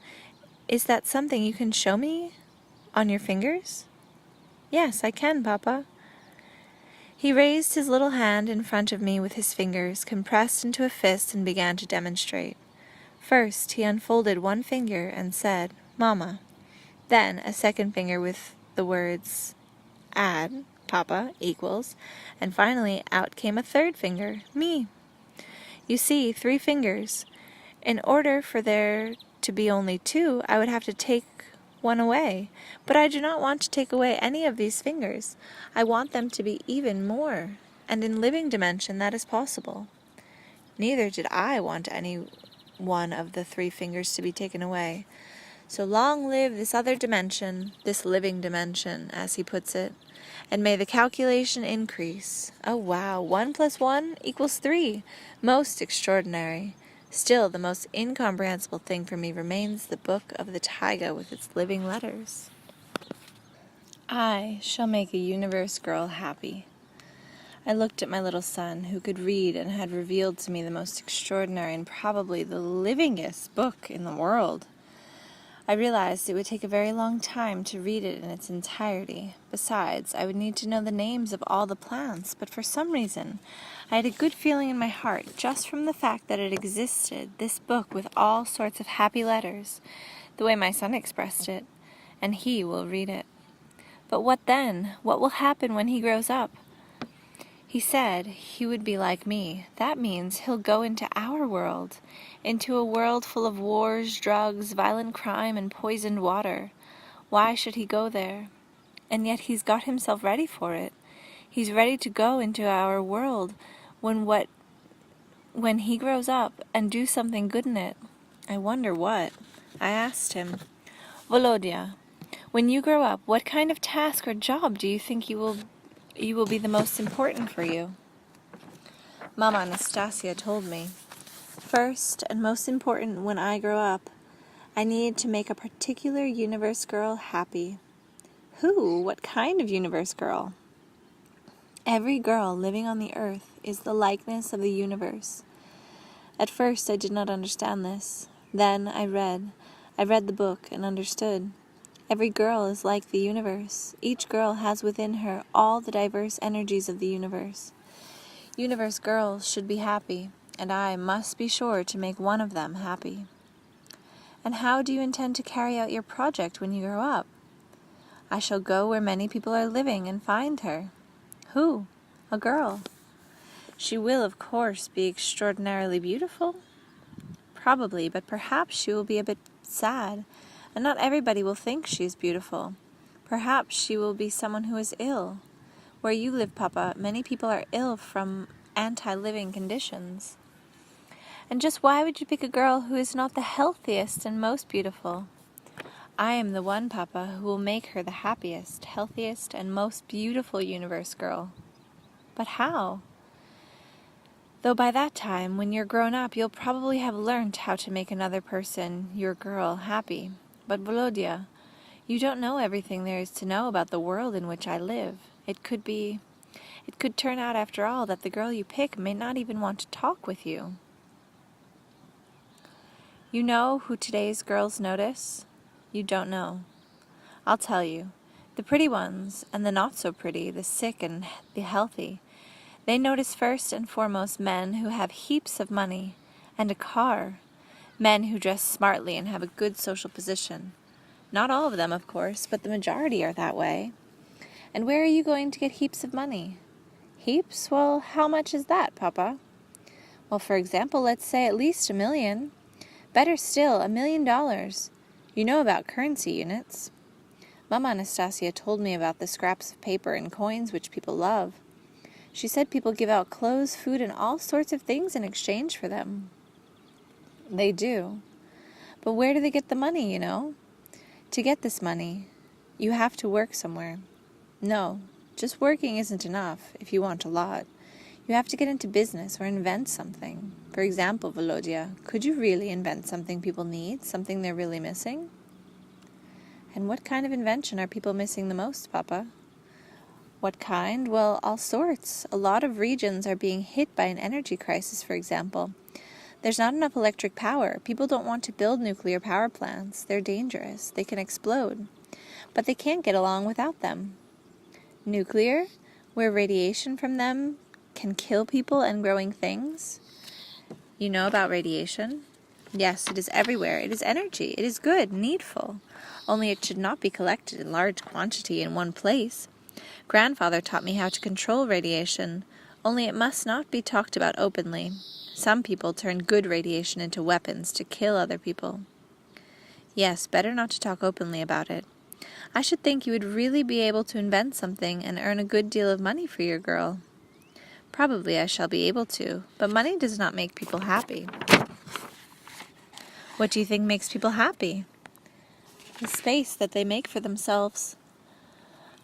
Is that something you can show me on your fingers?" "Yes, I can, Papa." He raised his little hand in front of me with his fingers compressed into a fist and began to demonstrate. First, he unfolded one finger and said, "Mama." Then a second finger with the words, "Add, Papa, equals," and finally out came a third finger, me. You see, 3 fingers. In order for there to be only 2, I would have to take one away. But I do not want to take away any of these fingers. I want them to be even more, and in living dimension that is possible. Neither did I want any one of the 3 fingers to be taken away. So long live this other dimension, this living dimension, as he puts it, and may the calculation increase. Oh wow, 1 plus 1 equals 3. Most extraordinary. Still, the most incomprehensible thing for me remains the book of the taiga with its living letters. I shall make a universe girl happy. I looked at my little son, who could read and had revealed to me the most extraordinary and probably the livingest book in the world. I realized it would take a very long time to read it in its entirety. Besides, I would need to know the names of all the plants, but for some reason, I had a good feeling in my heart, just from the fact that it existed, this book with all sorts of happy letters, the way my son expressed it, and he will read it. But what then? What will happen when he grows up? He said he would be like me. That means he'll go into our world, into a world full of wars, drugs, violent crime, and poisoned water. Why should he go there? And yet he's got himself ready for it. He's ready to go into our world when he grows up and do something good in it. I wonder what. I asked him, "Volodya, when you grow up, what kind of task or job do you think you will be the most important for you?" Mama Anastasia told me, "First and most important when I grow up, I need to make a particular universe girl happy." "Who? What kind of universe girl?" "Every girl living on the earth is the likeness of the universe." At first I did not understand this. Then I read the book and understood. Every girl is like the universe. Each girl has within her all the diverse energies of the universe. Universe girls should be happy, and I must be sure to make one of them happy. "And how do you intend to carry out your project when you grow up?" "I shall go where many people are living and find her." "Who?" "A girl." "She will, of course, be extraordinarily beautiful?" "Probably, but perhaps she will be a bit sad, and not everybody will think she is beautiful. Perhaps she will be someone who is ill. Where you live, Papa, many people are ill from anti-living conditions." And just why would you pick a girl who is not the healthiest and most beautiful? I am the one, Papa, who will make her the happiest, healthiest, and most beautiful universe girl. But how? Though by that time, when you're grown up, you'll probably have learned how to make another person, your girl, happy. But Volodya, you don't know everything there is to know about the world in which I live. It could turn out after all that the girl you pick may not even want to talk with you. You know who today's girls notice? You don't know. I'll tell you. The pretty ones, and the not so pretty, the sick and the healthy, they notice first and foremost men who have heaps of money and a car, men who dress smartly and have a good social position. Not all of them, of course, but the majority are that way. And where are you going to get heaps of money? Heaps? Well, how much is that, Papa? Well, for example, let's say at least $1 million. Better still, $1 million. You know about currency units. Mama Anastasia told me about the scraps of paper and coins which people love. She said people give out clothes, food, and all sorts of things in exchange for them. They do. But where do they get the money, you know? To get this money, you have to work somewhere. No, just working isn't enough if you want a lot. You have to get into business or invent something. For example, Volodya, could you really invent something people need, something they're really missing? And what kind of invention are people missing the most, Papa? What kind? Well, all sorts. A lot of regions are being hit by an energy crisis, for example. There's not enough electric power. People don't want to build nuclear power plants. They're dangerous. They can explode. But they can't get along without them. Nuclear, where radiation from them can kill people and growing things. You know about radiation? Yes, it is everywhere. It is energy. It is good, needful. Only it should not be collected in large quantity in one place. Grandfather taught me how to control radiation, only it must not be talked about openly. Some people turn good radiation into weapons to kill other people. Yes, better not to talk openly about it. I should think you would really be able to invent something and earn a good deal of money for your girl. Probably I shall be able to, but money does not make people happy. What do you think makes people happy? The space that they make for themselves.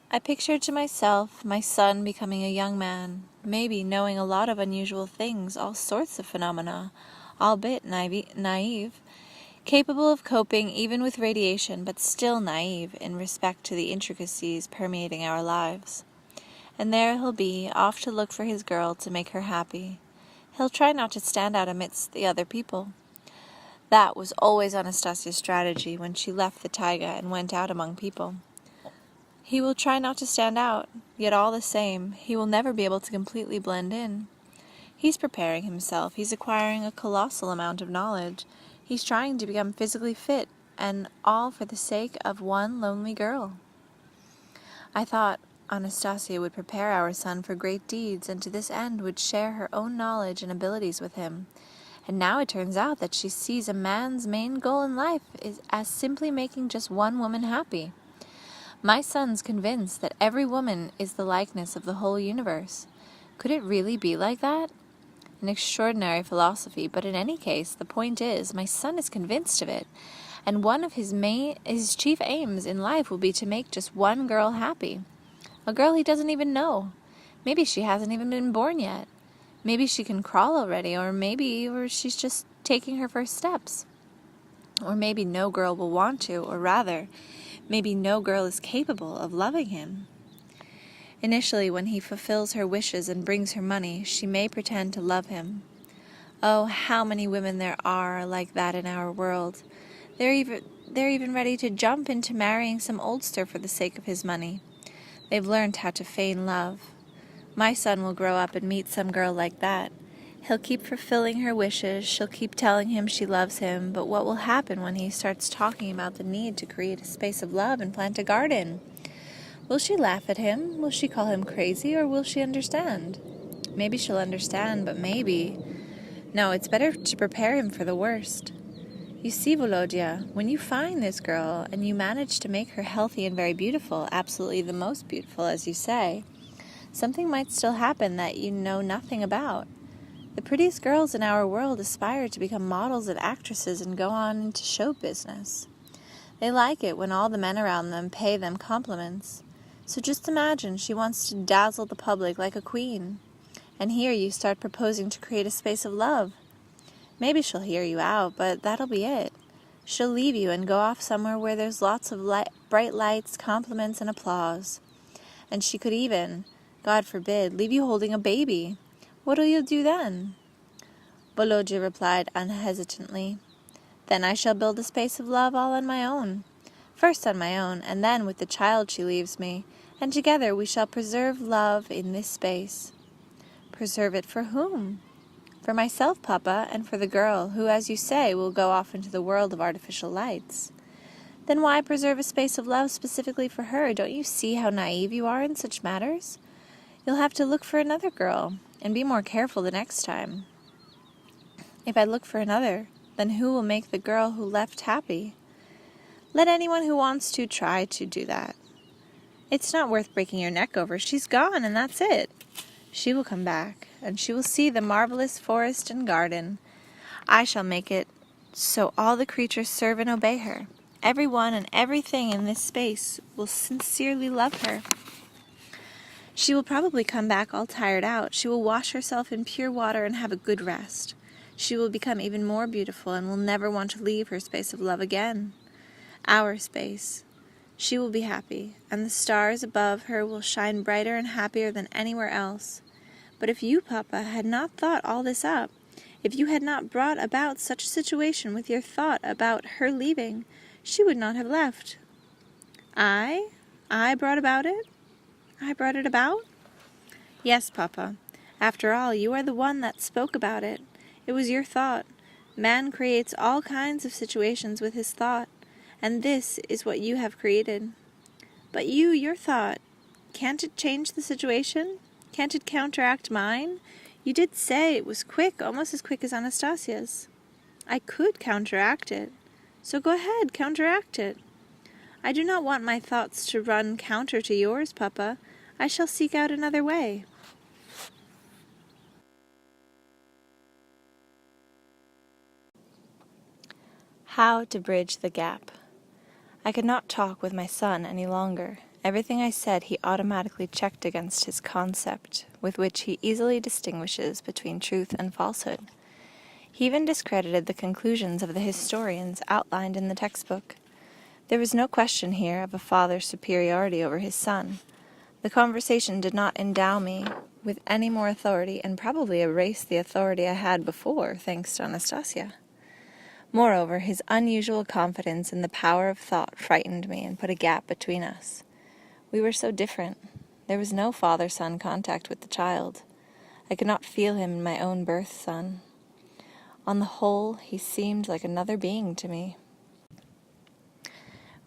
I pictured to myself my son becoming a young man, maybe knowing a lot of unusual things, all sorts of phenomena, albeit naive, capable of coping even with radiation, but still naive in respect to the intricacies permeating our lives. And there he'll be, off to look for his girl to make her happy. He'll try not to stand out amidst the other people. That was always Anastasia's strategy when she left the taiga and went out among people. He will try not to stand out, yet all the same, he will never be able to completely blend in. He's preparing himself, he's acquiring a colossal amount of knowledge, he's trying to become physically fit, and all for the sake of one lonely girl. I thought Anastasia would prepare our son for great deeds, and to this end would share her own knowledge and abilities with him. And now it turns out that she sees a man's main goal in life is as simply making just one woman happy. My son's convinced that every woman is the likeness of the whole universe. Could it really be like that? An extraordinary philosophy, but in any case, the point is, my son is convinced of it, and one of his chief aims in life will be to make just one girl happy. A girl he doesn't even know. Maybe she hasn't even been born yet. Maybe she can crawl already, or she's just taking her first steps. Or maybe no girl will want to, or rather, maybe no girl is capable of loving him. Initially, when he fulfills her wishes and brings her money, she may pretend to love him. Oh, how many women there are like that in our world. They're even ready to jump into marrying some oldster for the sake of his money. They've learned how to feign love. My son will grow up and meet some girl like that. He'll keep fulfilling her wishes, she'll keep telling him she loves him, but what will happen when he starts talking about the need to create a space of love and plant a garden? Will she laugh at him? Will she call him crazy, or will she understand? Maybe she'll understand, but maybe... No, it's better to prepare him for the worst. You see, Volodya, when you find this girl, and you manage to make her healthy and very beautiful, absolutely the most beautiful, as you say, something might still happen that you know nothing about. The prettiest girls in our world aspire to become models and actresses and go on into show business. They like it when all the men around them pay them compliments. So just imagine she wants to dazzle the public like a queen. And here you start proposing to create a space of love. Maybe she'll hear you out, but that'll be it. She'll leave you and go off somewhere where there's lots of bright lights, compliments, and applause. And she could even, God forbid, leave you holding a baby. What'll you do then? Volodya replied unhesitantly. Then I shall build a space of love all on my own. First on my own, and then with the child she leaves me, and together we shall preserve love in this space. Preserve it for whom? For myself, Papa, and for the girl, who, as you say, will go off into the world of artificial lights. Then why preserve a space of love specifically for her? Don't you see how naive you are in such matters? You'll have to look for another girl, and be more careful the next time. If I look for another, then who will make the girl who left happy? Let anyone who wants to try to do that. It's not worth breaking your neck over. She's gone, and that's it. She will come back, and she will see the marvelous forest and garden. I shall make it so all the creatures serve and obey her. Everyone and everything in this space will sincerely love her. She will probably come back all tired out. She will wash herself in pure water and have a good rest. She will become even more beautiful and will never want to leave her space of love again. Our space. She will be happy, and the stars above her will shine brighter and happier than anywhere else. But if you, Papa, had not thought all this up, if you had not brought about such a situation with your thought about her leaving, she would not have left. I brought about it? I brought it about? Yes, Papa. After all, you are the one that spoke about it. It was your thought. Man creates all kinds of situations with his thought, and this is what you have created. But your thought, can't it change the situation? Can't it counteract mine? You did say it was quick, almost as quick as Anastasia's. I could counteract it. So go ahead, counteract it. I do not want my thoughts to run counter to yours, Papa. I shall seek out another way. How to bridge the gap. I could not talk with my son any longer. Everything I said he automatically checked against his concept, with which he easily distinguishes between truth and falsehood. He even discredited the conclusions of the historians outlined in the textbook. There was no question here of a father's superiority over his son. The conversation did not endow me with any more authority, and probably erased the authority I had before, thanks to Anastasia. Moreover, his unusual confidence in the power of thought frightened me and put a gap between us. We were so different. There was no father-son contact with the child. I could not feel him in my own birth son. On the whole, he seemed like another being to me.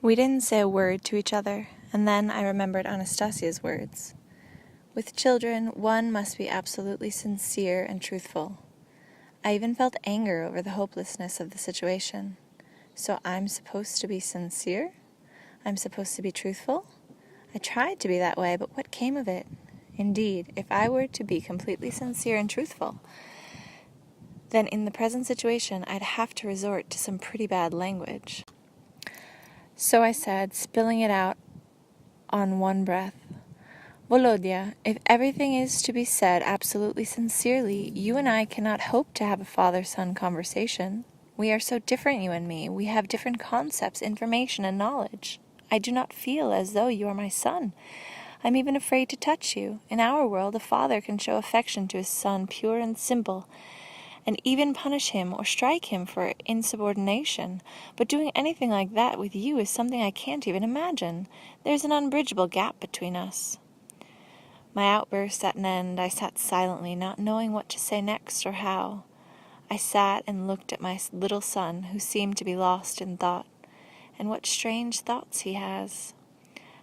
We didn't say a word to each other, and then I remembered Anastasia's words. With children, one must be absolutely sincere and truthful. I even felt anger over the hopelessness of the situation. So I'm supposed to be sincere? I'm supposed to be truthful? I tried to be that way, but what came of it? Indeed, if I were to be completely sincere and truthful, then in the present situation I'd have to resort to some pretty bad language. So I said, spilling it out on one breath, Volodya, if everything is to be said absolutely sincerely, you and I cannot hope to have a father-son conversation. We are so different, you and me. We have different concepts, information, and knowledge. I do not feel as though you are my son. I'm even afraid to touch you. In our world, a father can show affection to his son pure and simple, and even punish him or strike him for insubordination. But doing anything like that with you is something I can't even imagine. There's an unbridgeable gap between us. My outburst at an end, I sat silently, not knowing what to say next or how. I sat and looked at my little son, who seemed to be lost in thought. And what strange thoughts he has.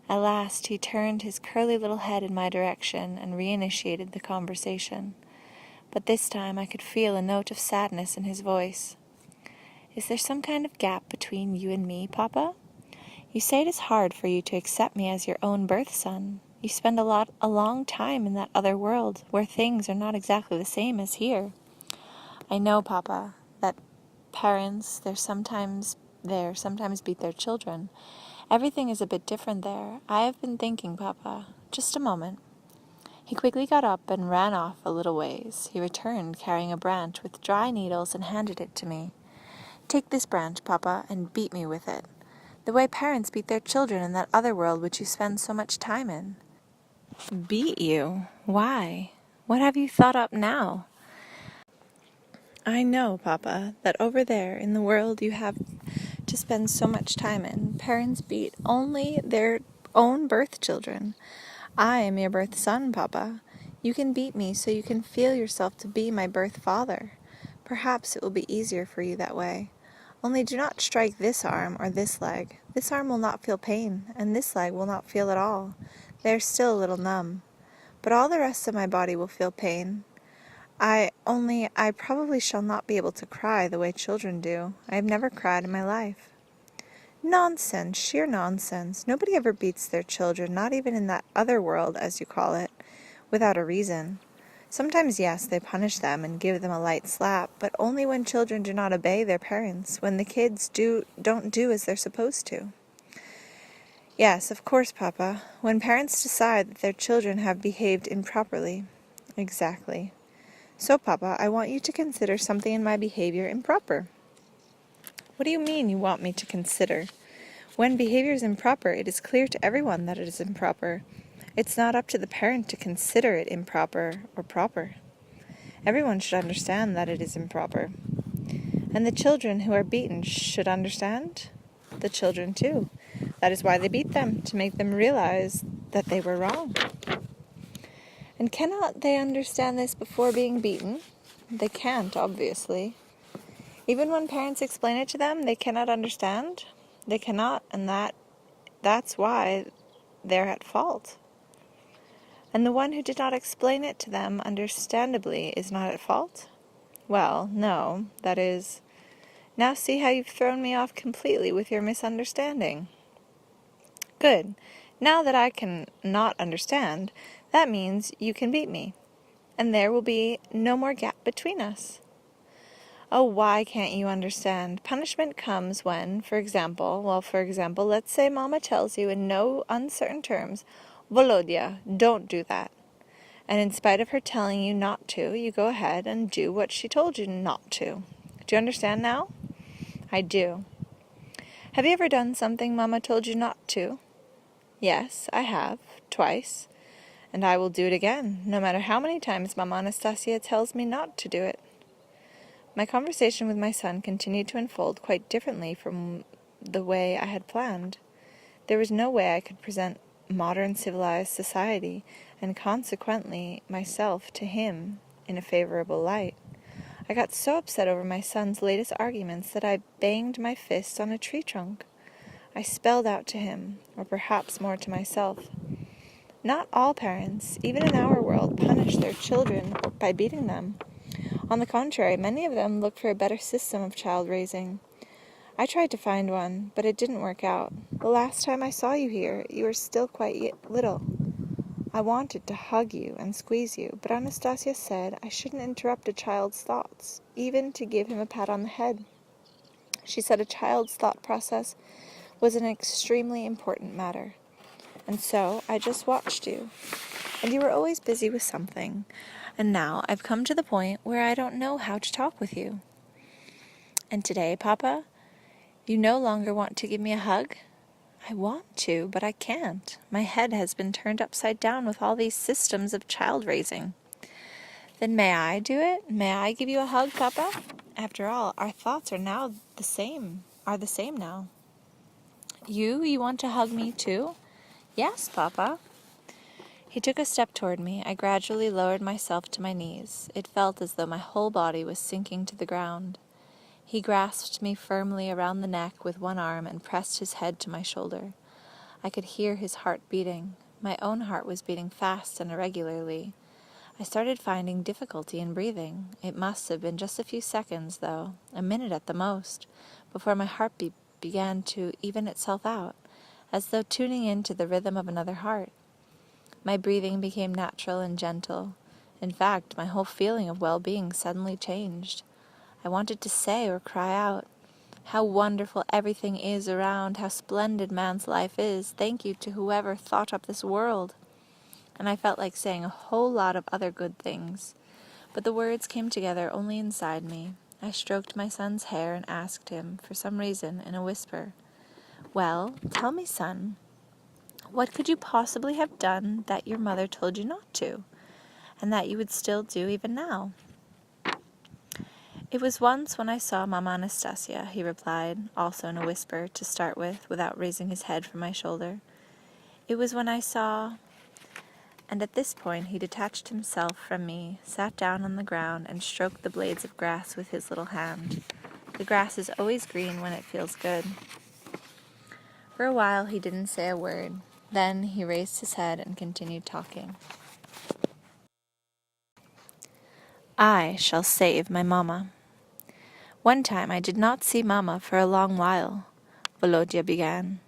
At last he turned his curly little head in my direction and reinitiated the conversation. But this time I could feel a note of sadness in his voice. Is there some kind of gap between you and me, Papa? You say it is hard for you to accept me as your own birth son. You spend a long time in that other world, where things are not exactly the same as here. I know, Papa, that parents, they sometimes beat their children. Everything is a bit different there. I have been thinking, Papa. Just a moment." He quickly got up and ran off a little ways. He returned carrying a branch with dry needles and handed it to me. "Take this branch, Papa, and beat me with it. The way parents beat their children in that other world which you spend so much time in." "Beat you? Why? What have you thought up now?" "I know, Papa, that over there in the world you have to spend so much time in, parents beat only their own birth children. I am your birth son, Papa. You can beat me so you can feel yourself to be my birth father. Perhaps it will be easier for you that way. Only do not strike this arm or this leg. This arm will not feel pain, and this leg will not feel at all. They are still a little numb. But all the rest of my body will feel pain. I probably shall not be able to cry the way children do. I have never cried in my life." "Nonsense, sheer nonsense. Nobody ever beats their children, not even in that other world, as you call it, without a reason. Sometimes, yes, they punish them and give them a light slap, but only when children do not obey their parents, when the kids don't do as they're supposed to." "Yes, of course, Papa. When parents decide that their children have behaved improperly." "Exactly. So, Papa, I want you to consider something in my behavior improper." "What do you mean you want me to consider? When behavior is improper, it is clear to everyone that it is improper. It's not up to the parent to consider it improper or proper. Everyone should understand that it is improper. And the children who are beaten should understand? The children, too. That is why they beat them, to make them realize that they were wrong." "And cannot they understand this before being beaten?" "They can't, obviously. Even when parents explain it to them, they cannot understand? They cannot, and that's why they're at fault." "And the one who did not explain it to them understandably is not at fault?" "Well, no, that is... Now see how you've thrown me off completely with your misunderstanding." "Good. Now that I can not understand, that means you can beat me, and there will be no more gap between us." "Oh, why can't you understand? Punishment comes when, for example, let's say Mama tells you in no uncertain terms, 'Volodya, don't do that.' And in spite of her telling you not to, you go ahead and do what she told you not to. Do you understand now?" "I do." "Have you ever done something Mama told you not to?" "Yes, I have, twice. And I will do it again, no matter how many times Mama Anastasia tells me not to do it." My conversation with my son continued to unfold quite differently from the way I had planned. There was no way I could present modern civilized society, and consequently myself, to him in a favorable light. I got so upset over my son's latest arguments that I banged my fist on a tree trunk. I spelled out to him, or perhaps more to myself, not all parents, even in our world, punish their children by beating them. On the contrary, many of them look for a better system of child raising. I tried to find one, but it didn't work out. The last time I saw you here, you were still quite little. I wanted to hug you and squeeze you, but Anastasia said I shouldn't interrupt a child's thoughts, even to give him a pat on the head. She said a child's thought process was an extremely important matter. And so I just watched you. And you were always busy with something. And now I've come to the point where I don't know how to talk with you. And today, Papa, you no longer want to give me a hug? I want to, but I can't. My head has been turned upside down with all these systems of child raising. Then may I do it? May I give you a hug, Papa? After all, our thoughts are the same now. You want to hug me too? Yes, Papa. He took a step toward me. I gradually lowered myself to my knees. It felt as though my whole body was sinking to the ground. He grasped me firmly around the neck with one arm and pressed his head to my shoulder. I could hear his heart beating. My own heart was beating fast and irregularly. I started finding difficulty in breathing. It must have been just a few seconds, though, a minute at the most, before my heartbeat began to even itself out, as though tuning into the rhythm of another heart. My breathing became natural and gentle. In fact, my whole feeling of well-being suddenly changed. I wanted to say or cry out, "How wonderful everything is around, how splendid man's life is. Thank you to whoever thought up this world." And I felt like saying a whole lot of other good things. But the words came together only inside me. I stroked my son's hair and asked him, for some reason, in a whisper, "Well, tell me, son, what could you possibly have done that your mother told you not to, and that you would still do even now?" "It was once when I saw Mama Anastasia," he replied, also in a whisper, to start with, without raising his head from my shoulder. "It was when I saw—" And at this point he detached himself from me, sat down on the ground, and stroked the blades of grass with his little hand. The grass is always green when it feels good. For a while he didn't say a word. Then he raised his head and continued talking. "I shall save my Mama. One time I did not see Mama for a long while," Volodya began.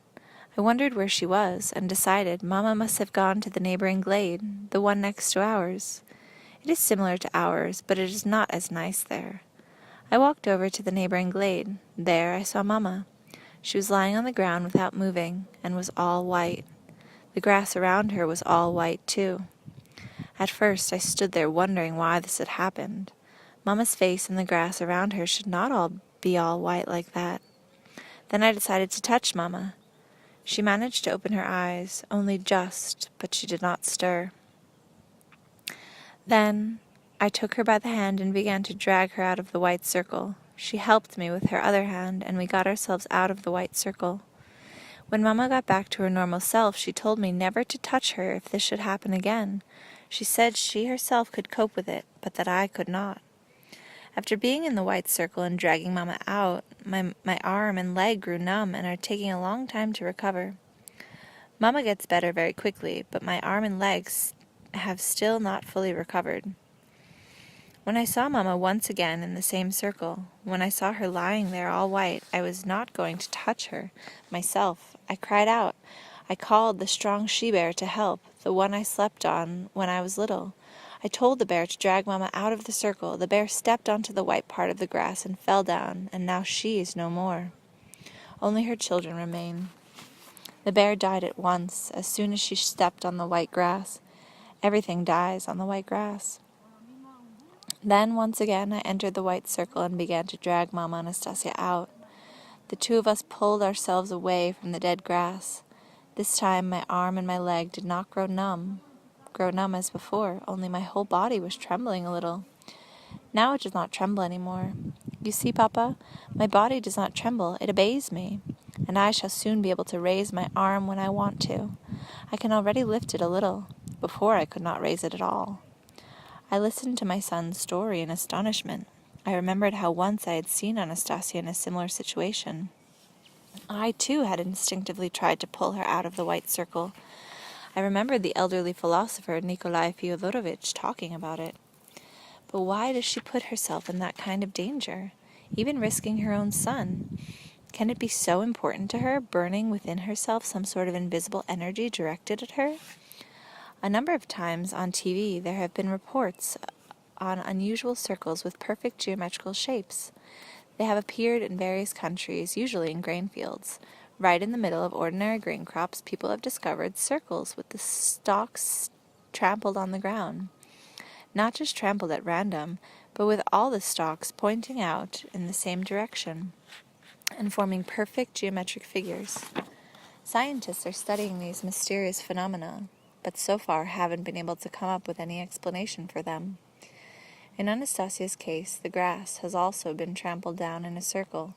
"I wondered where she was, and decided Mama must have gone to the neighboring glade, the one next to ours. It is similar to ours, but it is not as nice there. I walked over to the neighboring glade. There I saw Mama. She was lying on the ground without moving, and was all white. The grass around her was all white too. At first I stood there wondering why this had happened. Mama's face and the grass around her should not all be all white like that. Then I decided to touch Mama. She managed to open her eyes, only just, but she did not stir. Then I took her by the hand and began to drag her out of the white circle. She helped me with her other hand, and we got ourselves out of the white circle. When Mama got back to her normal self, she told me never to touch her if this should happen again. She said she herself could cope with it, but that I could not. After being in the white circle and dragging Mama out, my arm and leg grew numb and are taking a long time to recover. Mama gets better very quickly, but my arm and legs have still not fully recovered. When I saw Mama once again in the same circle, when I saw her lying there all white, I was not going to touch her myself. I cried out. I called the strong she-bear to help, the one I slept on when I was little. I told the bear to drag Mama out of the circle. The bear stepped onto the white part of the grass and fell down, and now she is no more. Only her children remain. The bear died at once, as soon as she stepped on the white grass. Everything dies on the white grass. Then, once again, I entered the white circle and began to drag Mama Anastasia out. The two of us pulled ourselves away from the dead grass. This time my arm and my leg did not grow numb as before, only my whole body was trembling a little. Now it does not tremble any more. You see, Papa, my body does not tremble, it obeys me, and I shall soon be able to raise my arm when I want to. I can already lift it a little. Before I could not raise it at all. I listened to my son's story in astonishment. I remembered how once I had seen Anastasia in a similar situation. I, too, had instinctively tried to pull her out of the white circle. I remembered the elderly philosopher Nikolai Fyodorowitch talking about it. But why does she put herself in that kind of danger, even risking her own son? Can it be so important to her, burning within herself some sort of invisible energy directed at her? A number of times on TV there have been reports on unusual circles with perfect geometrical shapes. They have appeared in various countries, usually in grain fields. Right in the middle of ordinary grain crops, people have discovered circles with the stalks trampled on the ground. Not just trampled at random, but with all the stalks pointing out in the same direction and forming perfect geometric figures. Scientists are studying these mysterious phenomena, but so far haven't been able to come up with any explanation for them. In Anastasia's case, the grass has also been trampled down in a circle,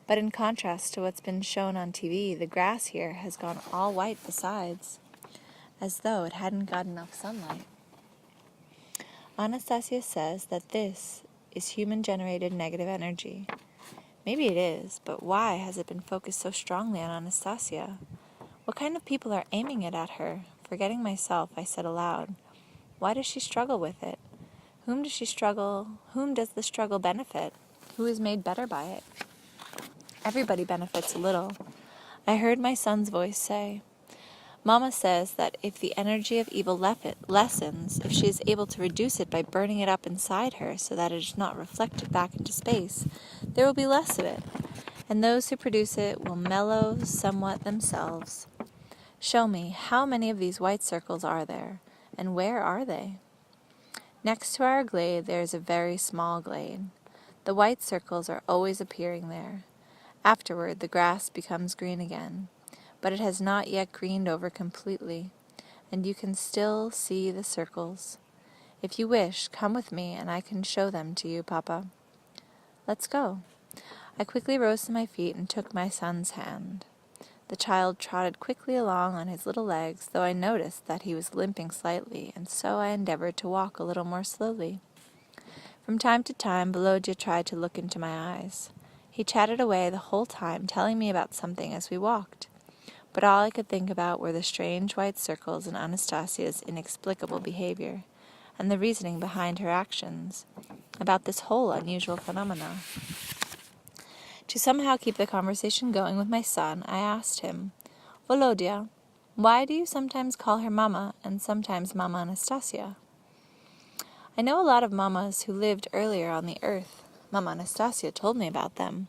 but in contrast to what's been shown on TV, the grass here has gone all white besides, as though it hadn't got enough sunlight. Anastasia says that this is human-generated negative energy. Maybe it is, but why has it been focused so strongly on Anastasia? What kind of people are aiming it at her? Forgetting myself, I said aloud, "Why does she struggle with it? Whom does the struggle benefit? Who is made better by it?" "Everybody benefits a little," I heard my son's voice say. Mama says that if the energy of evil lessens, if she is able to reduce it by burning it up inside her so that it is not reflected back into space, there will be less of it, and those who produce it will mellow somewhat themselves. Show me, how many of these white circles are there, and where are they? Next to our glade there is a very small glade. The white circles are always appearing there. Afterward the grass becomes green again, but it has not yet greened over completely, and you can still see the circles. If you wish, come with me and I can show them to you, Papa. Let's go. I quickly rose to my feet and took my son's hand. The child trotted quickly along on his little legs, though I noticed that he was limping slightly, and so I endeavored to walk a little more slowly. From time to time, Volodya tried to look into my eyes. He chatted away the whole time, telling me about something as we walked. But all I could think about were the strange white circles in Anastasia's inexplicable behavior, and the reasoning behind her actions, about this whole unusual phenomena. To somehow keep the conversation going with my son, I asked him, Volodya, why do you sometimes call her Mama and sometimes Mama Anastasia? I know a lot of mamas who lived earlier on the earth. Mama Anastasia told me about them.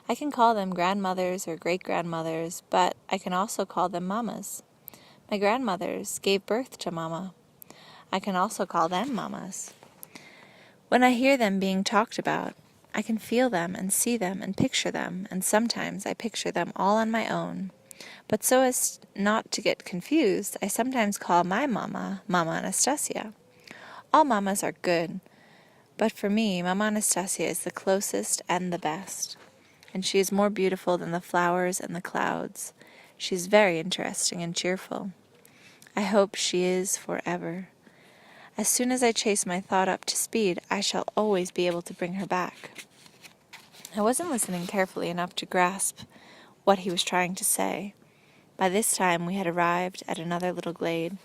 I can call them grandmothers or great-grandmothers, but I can also call them mamas. My grandmothers gave birth to Mama. I can also call them mamas. When I hear them being talked about, I can feel them and see them and picture them, and sometimes I picture them all on my own. But so as not to get confused, I sometimes call my mama, Mama Anastasia. All mamas are good, but for me, Mama Anastasia is the closest and the best. And she is more beautiful than the flowers and the clouds. She is very interesting and cheerful. I hope she is forever. As soon as I chase my thought up to speed, I shall always be able to bring her back. I wasn't listening carefully enough to grasp what he was trying to say. By this time we had arrived at another little glade,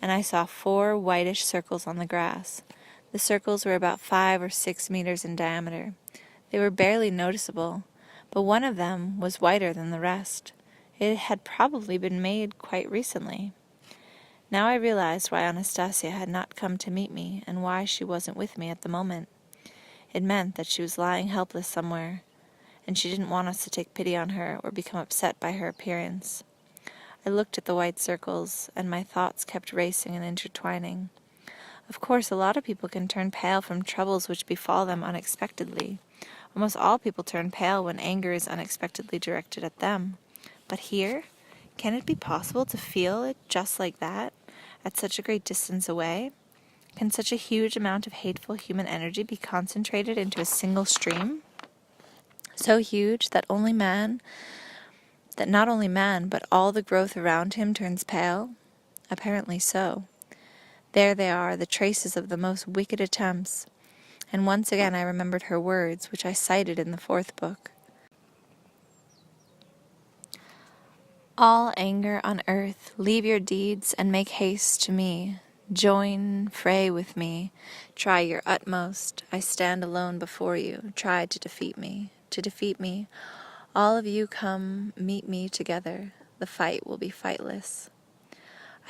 and I saw 4 whitish circles on the grass. The circles were about 5 or 6 meters in diameter. They were barely noticeable, but one of them was whiter than the rest. It had probably been made quite recently. Now I realized why Anastasia had not come to meet me, and why she wasn't with me at the moment. It meant that she was lying helpless somewhere, and she didn't want us to take pity on her or become upset by her appearance. I looked at the white circles, and my thoughts kept racing and intertwining. Of course, a lot of people can turn pale from troubles which befall them unexpectedly. Almost all people turn pale when anger is unexpectedly directed at them. But here, can it be possible to feel it just like that, at such a great distance away? Can such a huge amount of hateful human energy be concentrated into a single stream? So huge that not only man, but all the growth around him turns pale? Apparently so. There they are, the traces of the most wicked attempts. And once again I remembered her words, which I cited in the 4th book. All anger on earth, leave your deeds and make haste to me. Join, fray with me, try your utmost. I stand alone before you, try to defeat me. To defeat me, all of you come meet me together. The fight will be fightless.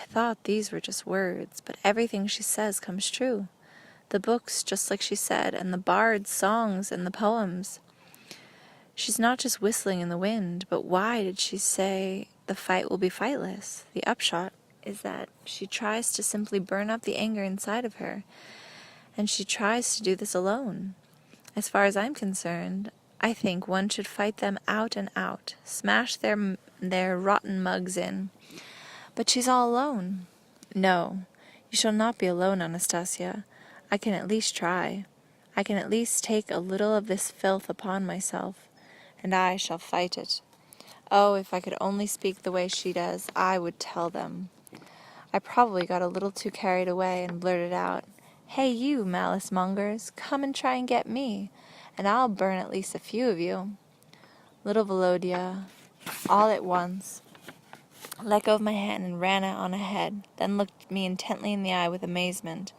I thought these were just words, but everything she says comes true. The books, just like she said, and the bard's songs and the poems. She's not just whistling in the wind, but why did she say the fight will be fightless? The upshot is that she tries to simply burn up the anger inside of her, and she tries to do this alone. As far as I'm concerned, I think one should fight them out and out, smash their rotten mugs in. But she's all alone. No, you shall not be alone, Anastasia. I can at least try. I can at least take a little of this filth upon myself, and I shall fight it. Oh, if I could only speak the way she does, I would tell them. I probably got a little too carried away and blurted out, "Hey you, malice mongers, come and try and get me, and I'll burn at least a few of you." Little Volodya, all at once, let go of my hand and ran on ahead, then looked me intently in the eye with amazement.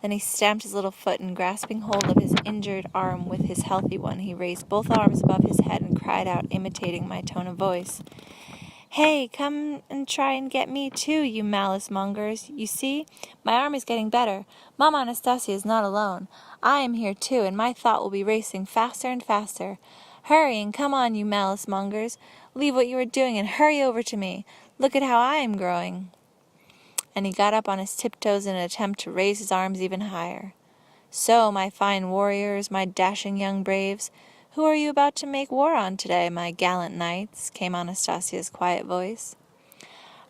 Then he stamped his little foot, and grasping hold of his injured arm with his healthy one, he raised both arms above his head and cried out, imitating my tone of voice, Hey, come and try and get me too, you malice mongers. You see, my arm is getting better. Mama Anastasia is not alone. I am here too, and my thought will be racing faster and faster. Hurry and come on, you malice mongers. Leave what you are doing and hurry over to me. Look at how I am growing. And he got up on his tiptoes in an attempt to raise his arms even higher. So, my fine warriors, my dashing young braves, who are you about to make war on today, my gallant knights? Came Anastasia's quiet voice.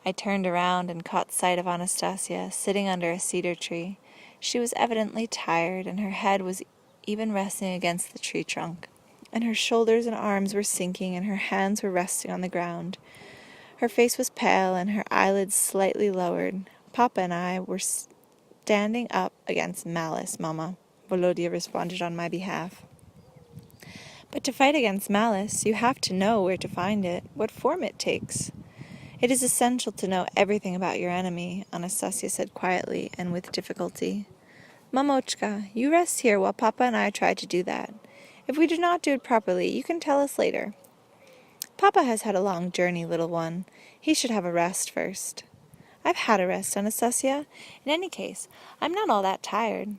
I turned around and caught sight of Anastasia sitting under a cedar tree. She was evidently tired, and her head was even resting against the tree trunk, and her shoulders and arms were sinking, and her hands were resting on the ground. Her face was pale, and her eyelids slightly lowered. Papa and I were standing up against malice, Mama, Volodya responded on my behalf. But to fight against malice, you have to know where to find it, what form it takes. It is essential to know everything about your enemy, Anastasia said quietly and with difficulty. Mamochka, you rest here while Papa and I try to do that. If we do not do it properly, you can tell us later. Papa has had a long journey, little one. He should have a rest first. I've had a rest, Anastasia. In any case, I'm not all that tired.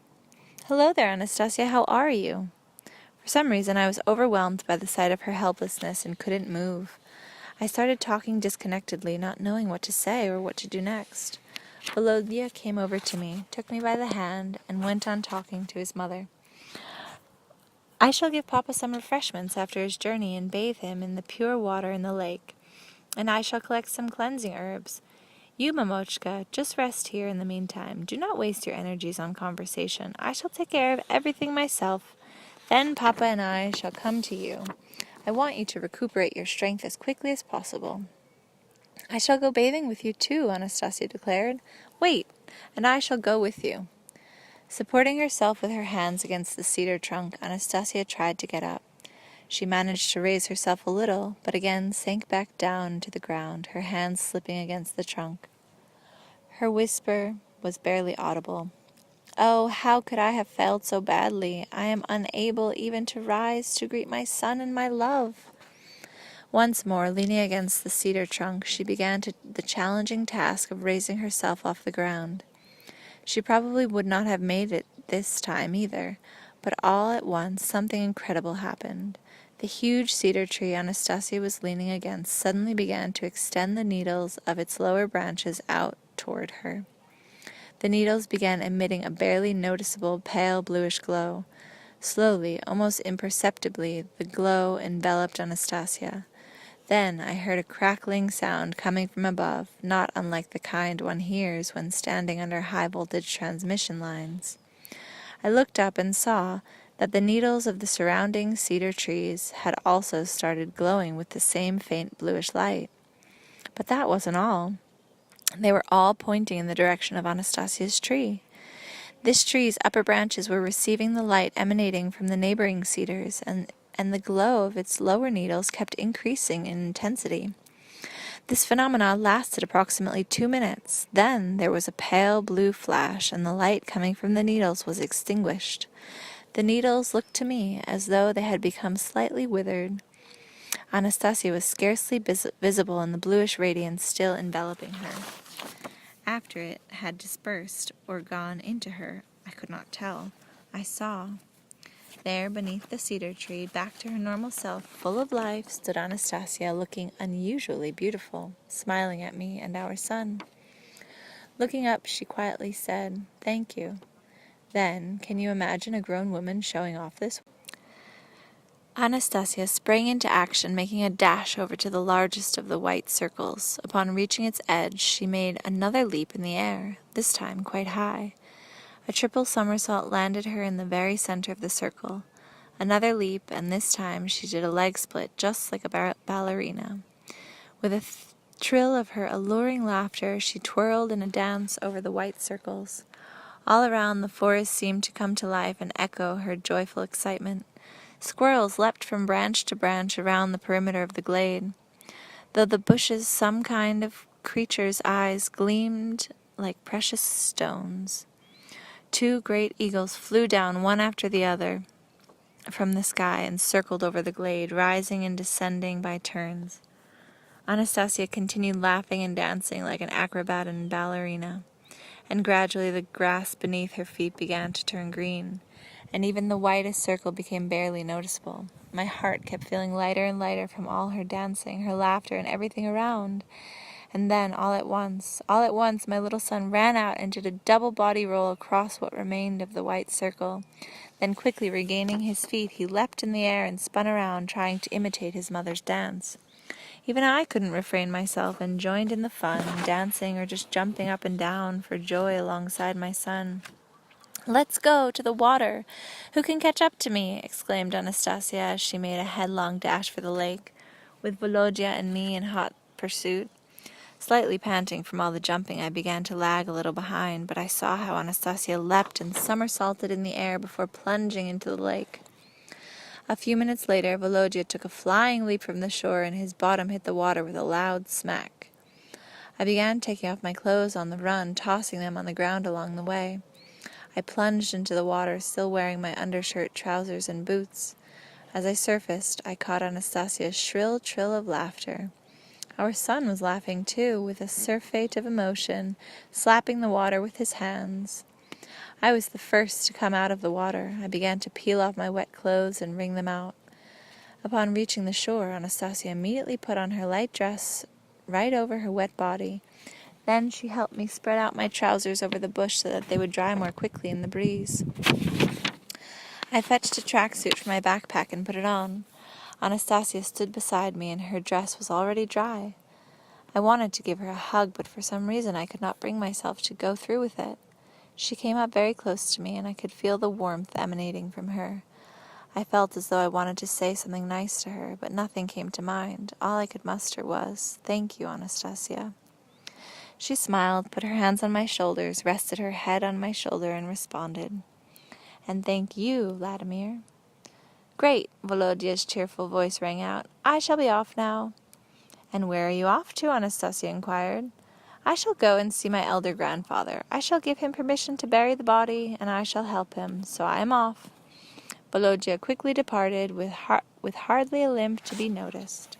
Hello there, Anastasia. How are you? For some reason, I was overwhelmed by the sight of her helplessness and couldn't move. I started talking disconnectedly, not knowing what to say or what to do next. Volodya came over to me, took me by the hand, and went on talking to his mother. I shall give Papa some refreshments after his journey and bathe him in the pure water in the lake, and I shall collect some cleansing herbs. You, Mamochka, just rest here in the meantime. Do not waste your energies on conversation. I shall take care of everything myself. Then Papa and I shall come to you. I want you to recuperate your strength as quickly as possible. I shall go bathing with you too, Anastasia declared. Wait, and I shall go with you. Supporting herself with her hands against the cedar trunk, Anastasia tried to get up. She managed to raise herself a little, but again sank back down to the ground, her hands slipping against the trunk. Her whisper was barely audible. Oh, how could I have failed so badly? I am unable even to rise to greet my son and my love. Once more, leaning against the cedar trunk, she began the challenging task of raising herself off the ground. She probably would not have made it this time either, but all at once something incredible happened. The huge cedar tree Anastasia was leaning against suddenly began to extend the needles of its lower branches out toward her. The needles began emitting a barely noticeable pale bluish glow. Slowly, almost imperceptibly, the glow enveloped Anastasia. Then I heard a crackling sound coming from above, not unlike the kind one hears when standing under high-voltage transmission lines. I looked up and saw that the needles of the surrounding cedar trees had also started glowing with the same faint bluish light. But that wasn't all. They were all pointing in the direction of Anastasia's tree. This tree's upper branches were receiving the light emanating from the neighboring cedars, and the glow of its lower needles kept increasing in intensity. This phenomenon lasted approximately 2 minutes. Then there was a pale blue flash, and the light coming from the needles was extinguished. The needles looked to me as though they had become slightly withered. Anastasia was scarcely visible in the bluish radiance still enveloping her. After it had dispersed or gone into her, I could not tell. I saw. There, beneath the cedar tree, back to her normal self, full of life, stood Anastasia, looking unusually beautiful, smiling at me and our son. Looking up, she quietly said, "Thank you." Then, can you imagine a grown woman showing off this? Anastasia sprang into action, making a dash over to the largest of the white circles. Upon reaching its edge, she made another leap in the air, this time quite high. A triple somersault landed her in the very center of the circle. Another leap, and this time she did a leg split, just like a ballerina. With a trill of her alluring laughter, she twirled in a dance over the white circles. All around, the forest seemed to come to life and echo her joyful excitement. Squirrels leapt from branch to branch around the perimeter of the glade. Though the bushes, some kind of creature's eyes gleamed like precious stones. 2 great eagles flew down one after the other from the sky and circled over the glade, rising and descending by turns. Anastasia continued laughing and dancing like an acrobat and ballerina, and gradually the grass beneath her feet began to turn green, and even the whitest circle became barely noticeable. My heart kept feeling lighter and lighter from all her dancing, her laughter, and everything around. And then, all at once, my little son ran out and did a double body roll across what remained of the white circle. Then, quickly regaining his feet, he leapt in the air and spun around, trying to imitate his mother's dance. Even I couldn't refrain myself and joined in the fun, dancing or just jumping up and down for joy alongside my son. "Let's go to the water! Who can catch up to me?" exclaimed Anastasia as she made a headlong dash for the lake, with Volodya and me in hot pursuit. Slightly panting from all the jumping, I began to lag a little behind, but I saw how Anastasia leapt and somersaulted in the air before plunging into the lake. A few minutes later, Volodya took a flying leap from the shore, and his bottom hit the water with a loud smack. I began taking off my clothes on the run, tossing them on the ground along the way. I plunged into the water, still wearing my undershirt, trousers, and boots. As I surfaced, I caught Anastasia's shrill trill of laughter. Our son was laughing too, with a surfeit of emotion, slapping the water with his hands. I was the first to come out of the water. I began to peel off my wet clothes and wring them out. Upon reaching the shore, Anastasia immediately put on her light dress right over her wet body. Then she helped me spread out my trousers over the bush so that they would dry more quickly in the breeze. I fetched a tracksuit from my backpack and put it on. Anastasia stood beside me, and her dress was already dry. I wanted to give her a hug, but for some reason I could not bring myself to go through with it. She came up very close to me, and I could feel the warmth emanating from her. I felt as though I wanted to say something nice to her, but nothing came to mind. All I could muster was, "Thank you, Anastasia." She smiled, put her hands on my shoulders, rested her head on my shoulder, and responded, "And thank you, Vladimir." "Great," Volodya's cheerful voice rang out. "I shall be off now." "And where are you off to?" Anastasia inquired. "I shall go and see my elder grandfather. I shall give him permission to bury the body, and I shall help him. So I am off." Volodya quickly departed with hardly a limb to be noticed.